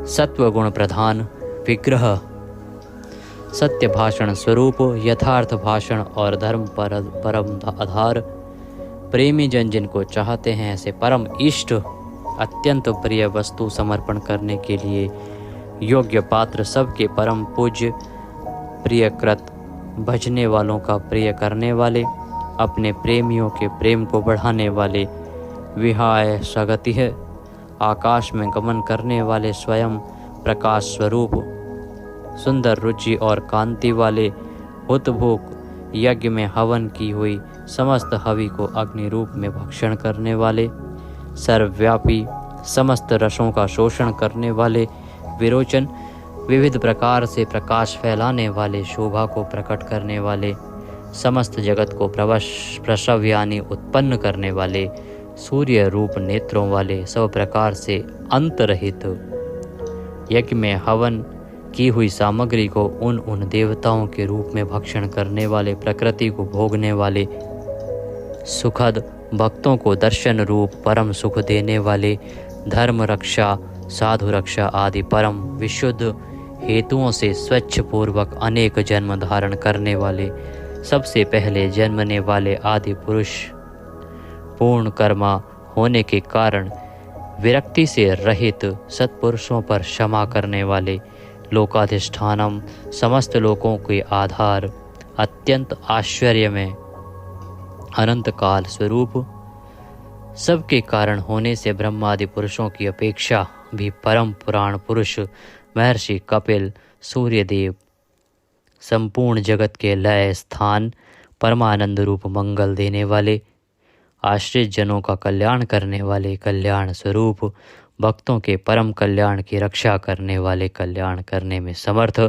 B: सत्व गुण प्रधान, विग्रह, सत्य भाषण स्वरूप, यथार्थ भाषण और धर्म परम आधार, प्रेमी जन जिनको चाहते हैं, ऐसे परम इष्ट, अत्यंत प्रिय वस्तु समर्पण करने के लिए योग्य पात्र, सबके परम पूज्य, प्रियकृत, भजने वालों का प्रिय करने वाले, अपने प्रेमियों के प्रेम को बढ़ाने वाले, विहाय सगति है, आकाश में गमन करने वाले, स्वयं प्रकाश स्वरूप, सुंदर रुचि और कांति वाले, हुतभुक, यज्ञ में हवन की हुई समस्त हवि को अग्नि रूप में भक्षण करने वाले, सर्वव्यापी, समस्त रसों का शोषण करने वाले, विरोचन, विविध प्रकार से प्रकाश फैलाने वाले, शोभा को प्रकट करने वाले, समस्त जगत को प्रसव यानी उत्पन्न करने वाले, सूर्य रूप नेत्रों वाले, सब प्रकार से अंतरहित, यज्ञ में हवन की हुई सामग्री को उन देवताओं के रूप में भक्षण करने वाले, प्रकृति को भोगने वाले, सुखद, भक्तों को दर्शन रूप परम सुख देने वाले, धर्म रक्षा, साधु रक्षा आदि परम विशुद्ध हेतुओं से स्वच्छ पूर्वक अनेक जन्म धारण करने वाले, सबसे पहले जन्मने वाले आदि पुरुष, पूर्ण कर्मा होने के कारण विरक्ति से रहित, सत्पुरुषों पर क्षमा करने वाले, लोकाधिष्ठानम, समस्त लोकों के आधार, अत्यंत आश्चर्य में अनंत काल स्वरूप, सबके कारण होने से ब्रह्मादि पुरुषों की अपेक्षा भी परम पुराण पुरुष, महर्षि कपिल, सूर्यदेव, संपूर्ण जगत के लय स्थान, परमानंद रूप मंगल देने वाले, आश्रित जनों का कल्याण करने वाले, कल्याण स्वरूप, भक्तों के परम कल्याण की रक्षा करने वाले, कल्याण करने में समर्थ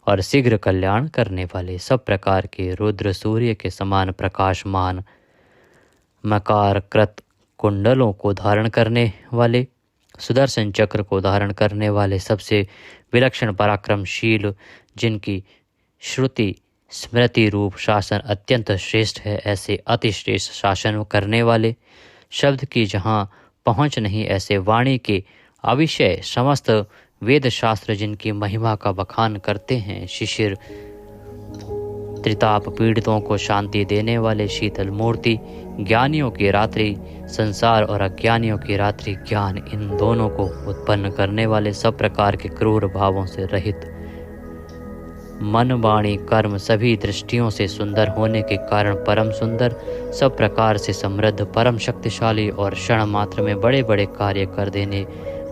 B: और शीघ्र कल्याण करने वाले, सब प्रकार के रुद्र सूर्य के समान प्रकाशमान, मकार कृत कुंडलों को धारण करने वाले, सुदर्शन चक्र को धारण करने वाले, सबसे विलक्षण पराक्रमशील, जिनकी श्रुति स्मृति रूप शासन अत्यंत श्रेष्ठ है, ऐसे अति श्रेष्ठ शासन करने वाले, शब्द की जहाँ पहुँच नहीं, ऐसे वाणी के अविषय समस्त वेद शास्त्र जिनकी महिमा का बखान करते हैं, शिशिर, त्रिताप पीड़ितों को शांति देने वाले, शीतल मूर्ति, ज्ञानियों की रात्रि संसार और अज्ञानियों की रात्रि ज्ञान, इन दोनों को उत्पन्न करने वाले, सब प्रकार के क्रूर भावों से रहित, मन वाणी कर्म सभी दृष्टियों से सुंदर होने के कारण परम सुंदर, सब प्रकार से समृद्ध, परम शक्तिशाली और क्षण मात्र में बड़े बड़े कार्य कर देने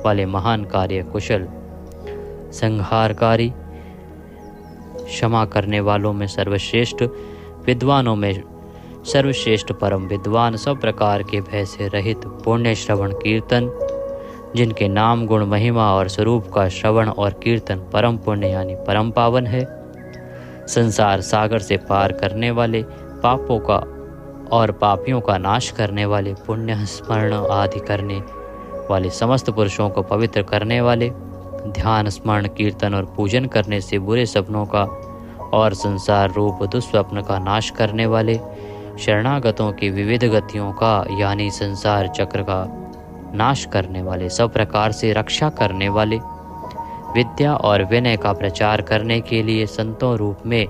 B: वाले, महान कार्य कुशल, संहारकारी, क्षमा करने वालों में सर्वश्रेष्ठ, विद्वानों में सर्वश्रेष्ठ परम विद्वान, सब प्रकार के भय से रहित, पुण्य श्रवण कीर्तन जिनके नाम, गुण, महिमा और स्वरूप का श्रवण और कीर्तन परम पुण्य यानी परम पावन है। संसार सागर से पार करने वाले, पापों का और पापियों का नाश करने वाले, पुण्य स्मरण आदि करने वाले, समस्त पुरुषों को पवित्र करने वाले, ध्यान, स्मरण, कीर्तन और पूजन करने से बुरे सपनों का और संसार रूप दुस्वप्न का नाश करने वाले, शरणागतों की विविध गतियों का यानी संसार चक्र का नाश करने वाले, सब प्रकार से रक्षा करने वाले, विद्या और विनय का प्रचार करने के लिए संतों रूप में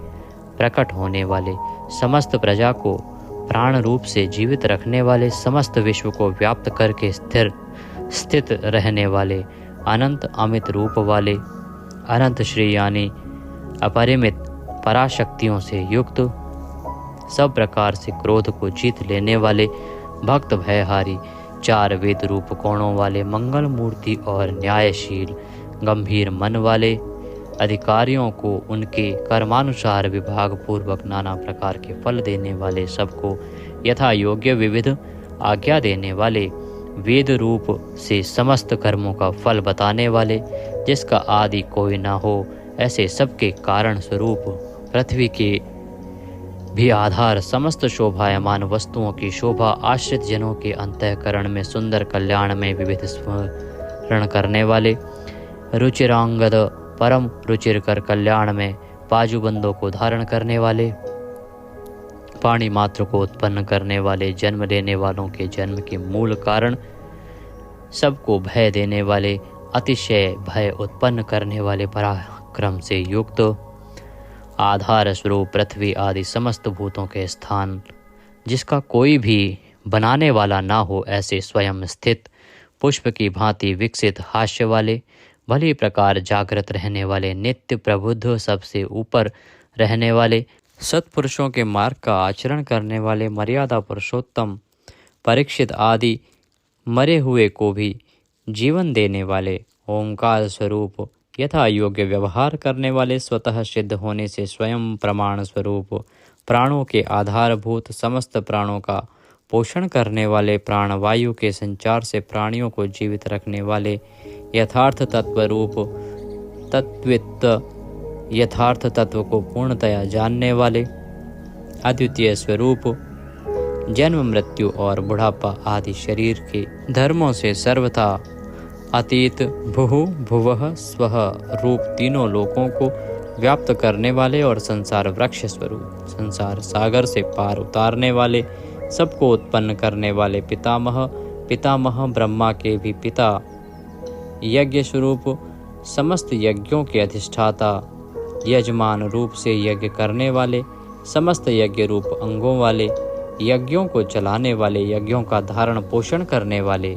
B: प्रकट होने वाले, समस्त प्रजा को प्राण रूप से जीवित रखने वाले, समस्त विश्व को व्याप्त करके स्थित रहने वाले, अनंत अमित रूप वाले, अनंत श्री यानी अपरिमित पराशक्तियों से युक्त, सब प्रकार से क्रोध को जीत लेने वाले, भक्त भयहारी, चार वेद रूप कोणों वाले, मंगल मूर्ति और न्यायशील गंभीर मन वाले, अधिकारियों को उनके कर्मानुसार विभाग पूर्वक नाना प्रकार के फल देने वाले, सबको यथा योग्य विविध आज्ञा देने वाले, वेद रूप से समस्त कर्मों का फल बताने वाले, जिसका आदि कोई न हो, ऐसे सबके कारण स्वरूप, पृथ्वी के भी आधार, समस्त शोभायमान वस्तुओं की शोभा, आश्रित जनों के अंतःकरण में सुंदर कल्याण में विविध स्मरण करने वाले, रुचिरांगद परम रुचिरकर कल्याण में बाजूबंदों को धारण करने वाले, पाणी मात्र को उत्पन्न करने वाले, जन्म लेने वालों के जन्म के मूल कारण, सबको भय देने वाले, अतिशय भय उत्पन्न करने वाले, पराक्रम से युक्त, आधार स्वरूप पृथ्वी आदि समस्त भूतों के स्थान, जिसका कोई भी बनाने वाला ना हो, ऐसे स्वयं स्थित, पुष्प की भांति विकसित, हास्य वाले, भली प्रकार जागृत रहने वाले, नित्य प्रबुद्ध, सबसे ऊपर रहने वाले, सत्पुरुषों के मार्ग का आचरण करने वाले, मर्यादा पुरुषोत्तम परीक्षित आदि मरे हुए को भी जीवन देने वाले, ओंकार स्वरूप यथा योग्य व्यवहार करने वाले, स्वतः सिद्ध होने से स्वयं प्रमाण स्वरूप, प्राणों के आधारभूत, समस्त प्राणों का पोषण करने वाले, प्राणवायु के संचार से प्राणियों को जीवित रखने वाले, यथार्थ तत्व रूप तत्वित, यथार्थ तत्व को पूर्णतया जानने वाले, अद्वितीय स्वरूप, जन्म मृत्यु और बुढ़ापा आदि शरीर के धर्मों से सर्वथा अतीत, भुहु भुवः स्वः रूप तीनों लोकों को व्याप्त करने वाले और संसार वृक्ष स्वरूप, संसार सागर से पार उतारने वाले, सबको उत्पन्न करने वाले, पितामह ब्रह्मा के भी पिता, यज्ञ स्वरूप, समस्त यज्ञों के अधिष्ठाता, यजमान रूप से यज्ञ करने वाले, समस्त यज्ञ रूप अंगों वाले, यज्ञों को चलाने वाले, यज्ञों का धारण पोषण करने वाले,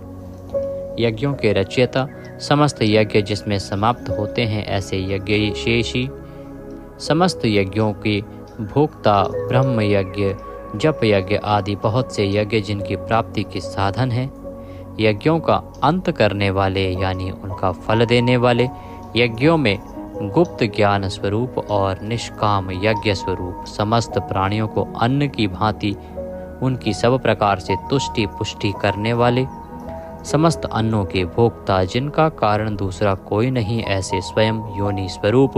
B: यज्ञों के रचयिता, समस्त यज्ञ जिसमें समाप्त होते हैं ऐसे यज्ञ शेषी, समस्त यज्ञों के भोक्ता, ब्रह्म यज्ञ, जप यज्ञ आदि बहुत से यज्ञ जिनकी प्राप्ति के साधन है, यज्ञों का अंत करने वाले यानी उनका फल देने वाले, यज्ञों में गुप्त ज्ञान स्वरूप और निष्काम यज्ञ स्वरूप, समस्त प्राणियों को अन्न की भांति उनकी सब प्रकार से तुष्टि पुष्टि करने वाले, समस्त अन्नों के भोक्ता, जिनका कारण दूसरा कोई नहीं, ऐसे स्वयं योनि स्वरूप,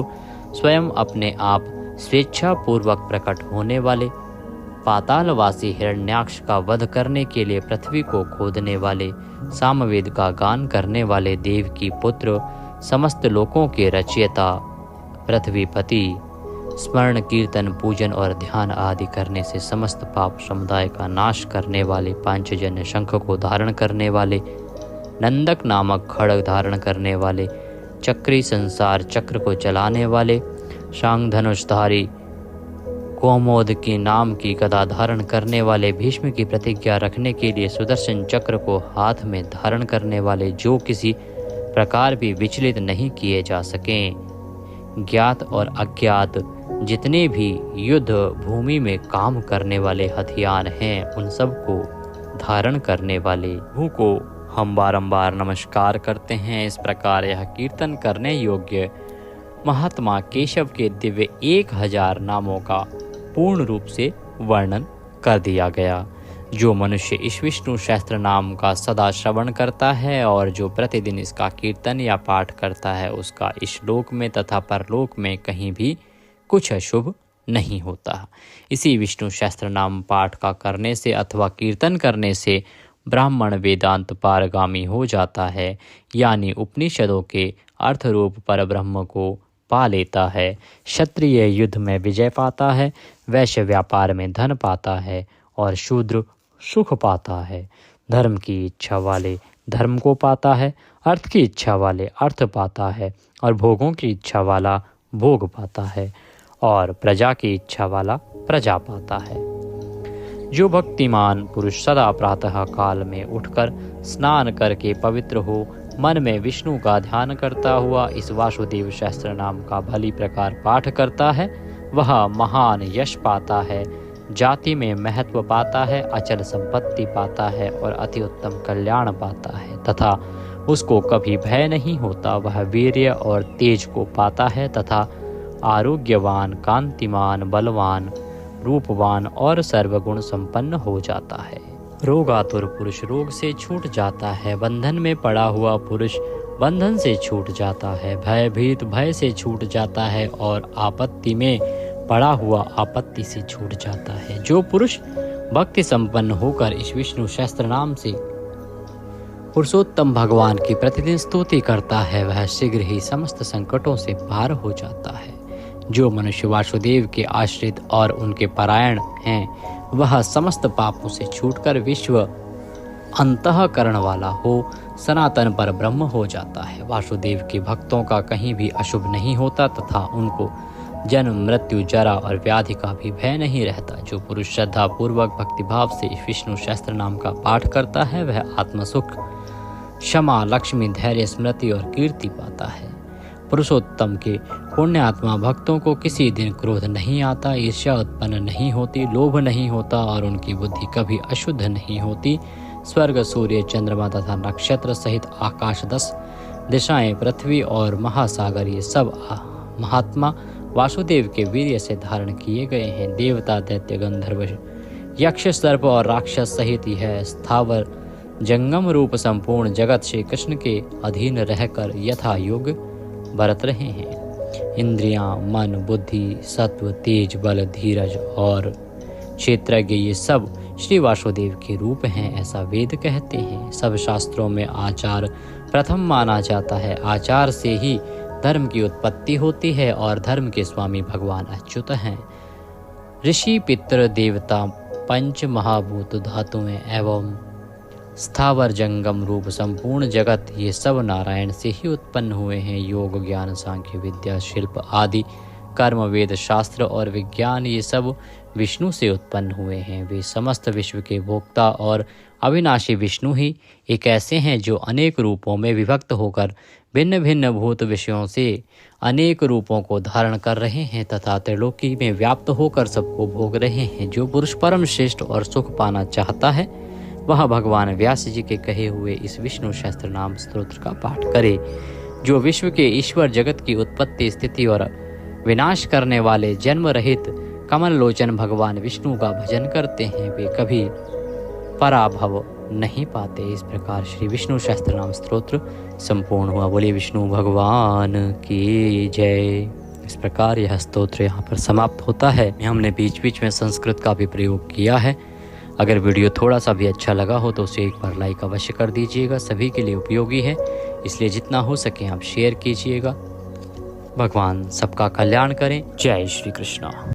B: स्वयं अपने आप स्वेच्छा पूर्वक प्रकट होने वाले, पातालवासी हिरण्याक्ष का वध करने के लिए पृथ्वी को खोदने वाले, सामवेद का गान करने वाले, देव की पुत्र, समस्त लोकों के रचयिता, पृथ्वीपति, स्मरण कीर्तन पूजन और ध्यान आदि करने से समस्त पाप समुदाय का नाश करने वाले, पांचजन्य शंख को धारण करने वाले, नंदक नामक खड्ग धारण करने वाले, चक्री संसार चक्र को चलाने वाले, शांग धनुषधारी, कोमोद की नाम की गदा धारण करने वाले, भीष्म की प्रतिज्ञा रखने के लिए सुदर्शन चक्र को हाथ में धारण करने वाले, जो किसी प्रकार भी विचलित नहीं किए जा सकें, ज्ञात और अज्ञात जितने भी युद्ध भूमि में काम करने वाले हथियार हैं उन सब को धारण करने वाले, प्रभु को हम बारंबार नमस्कार करते हैं। इस प्रकार यह कीर्तन करने योग्य महात्मा केशव के दिव्य 1000 नामों का पूर्ण रूप से वर्णन कर दिया गया। जो मनुष्य इस विष्णु सहस्त्र नाम का सदा श्रवण करता है और जो प्रतिदिन इसका कीर्तन या पाठ करता है, उसका इस लोक में तथा परलोक में कहीं भी कुछ अशुभ नहीं होता। इसी विष्णु सहस्त्र नाम पाठ का करने से अथवा कीर्तन करने से ब्राह्मण वेदांत पारगामी हो जाता है, यानी उपनिषदों के अर्थ रूप पर ब्रह्म को पा लेता है। क्षत्रिय युद्ध में विजय पाता है, वैश्य व्यापार में धन पाता है और शूद्र सुख पाता है। धर्म की इच्छा वाले धर्म को पाता है, अर्थ की इच्छा वाले अर्थ पाता है और भोगों की इच्छा वाला भोग पाता है और प्रजा की इच्छा वाला प्रजा पाता है। जो भक्तिमान पुरुष सदा प्रातः काल में उठकर स्नान करके पवित्र हो, मन में विष्णु का ध्यान करता हुआ इस वासुदेव सहस्त्र नाम का भली प्रकार पाठ करता है, वह महान यश पाता है, जाति में महत्व पाता है, अचल संपत्ति पाता है और अति उत्तम कल्याण पाता है तथा उसको कभी भय नहीं होता। वह वीर्य और तेज को पाता है तथा आरोग्यवान, कांतिमान, बलवान, रूपवान और सर्वगुण संपन्न हो जाता है। रोगातुर पुरुष रोग से छूट जाता है, बंधन में पड़ा हुआ पुरुष बंधन से छूट जाता है, भयभीत भय से छूट जाता है और आपत्ति में पड़ा हुआ आपत्ति से छूट जाता है। जो पुरुष भक्ति संपन्न होकर इस विष्णु सहस्त्र नाम से पुरुषोत्तम भगवान की प्रतिदिन स्तुति करता है, वह शीघ्र ही समस्त संकटों से पार हो जाता है। जो मनुष्य वासुदेव के आश्रित और उनके परायण हैं, वह समस्त पापों से छूटकर विश्व अंतःकरण वाला हो, सनातन पर ब्रह्म हो जाता है। वासुदेव के भक्तों का कहीं भी अशुभ नहीं होता तथा उनको जन्म, मृत्यु, जरा और व्याधि का भी भय नहीं रहता। जो पुरुष श्रद्धा पूर्वक भक्तिभाव से इस विष्णु सहस्त्र नाम का पाठ करता है, वह आत्मसुख, क्षमा, लक्ष्मी, धैर्य, स्मृति और कीर्ति पाता है। पुरुषोत्तम के पुण्य आत्मा भक्तों को किसी दिन क्रोध नहीं आता, ईर्ष्या उत्पन्न नहीं होती, लोभ नहीं होता और उनकी बुद्धि कभी अशुद्ध नहीं होती। स्वर्ग, सूर्य, चंद्रमा तथा नक्षत्र सहित आकाश, 10 दिशाएं, पृथ्वी और महासागर, ये सब महात्मा वासुदेव के वीर्य से धारण किए गए हैं। देवता, दैत्य, गंधर्व, यक्ष, सर्प और राक्षस सहित यह स्थावर जंगम रूप संपूर्ण जगत श्री कृष्ण के अधीन रहकर यथा योग बरत रहे हैं। इंद्रियां, मन, बुद्धि, सत्व, तेज, बल, धीरज और क्षेत्रज्ञ, ये सब श्री वासुदेव के रूप हैं, ऐसा वेद कहते हैं। सब शास्त्रों में आचार प्रथम माना जाता है। आचार से ही धर्म की उत्पत्ति होती है और धर्म के स्वामी भगवान अच्युत हैं। ऋषि, पितृ, देवता, पंच महाभूत, धातुएं एवं स्थावर जंगम रूप संपूर्ण जगत, ये सब नारायण से ही उत्पन्न हुए हैं। योग, ज्ञान, सांख्य, विद्या, शिल्प आदि कर्म, वेद, शास्त्र और विज्ञान, ये सब विष्णु से उत्पन्न हुए हैं। वे समस्त विश्व के भोक्ता और अविनाशी विष्णु ही एक ऐसे हैं जो अनेक रूपों में विभक्त होकर भिन्न भिन्न भूत विषयों से अनेक रूपों को धारण कर रहे हैं तथा त्रिलोकी में व्याप्त होकर सबको भोग रहे हैं। जो पुरुष परम श्रेष्ठ और सुख पाना चाहता है, वह भगवान व्यास जी के कहे हुए इस विष्णु सहस्त्र नाम स्तोत्र का पाठ करे। जो विश्व के ईश्वर, जगत की उत्पत्ति, स्थिति और विनाश करने वाले जन्म रहित कमल लोचन भगवान विष्णु का भजन करते हैं, वे कभी पराभव नहीं पाते। इस प्रकार श्री विष्णु सहस्त्र नाम स्तोत्र संपूर्ण हुआ। बोले विष्णु भगवान की जय। इस प्रकार यह स्तोत्र यहाँ पर समाप्त होता है। हमने बीच बीच में संस्कृत का भी प्रयोग किया है। अगर वीडियो थोड़ा सा भी अच्छा लगा हो तो उसे एक बार लाइक अवश्य कर दीजिएगा। सभी के लिए उपयोगी है, इसलिए जितना हो सके आप शेयर कीजिएगा। भगवान सबका कल्याण करें। जय श्री कृष्णा।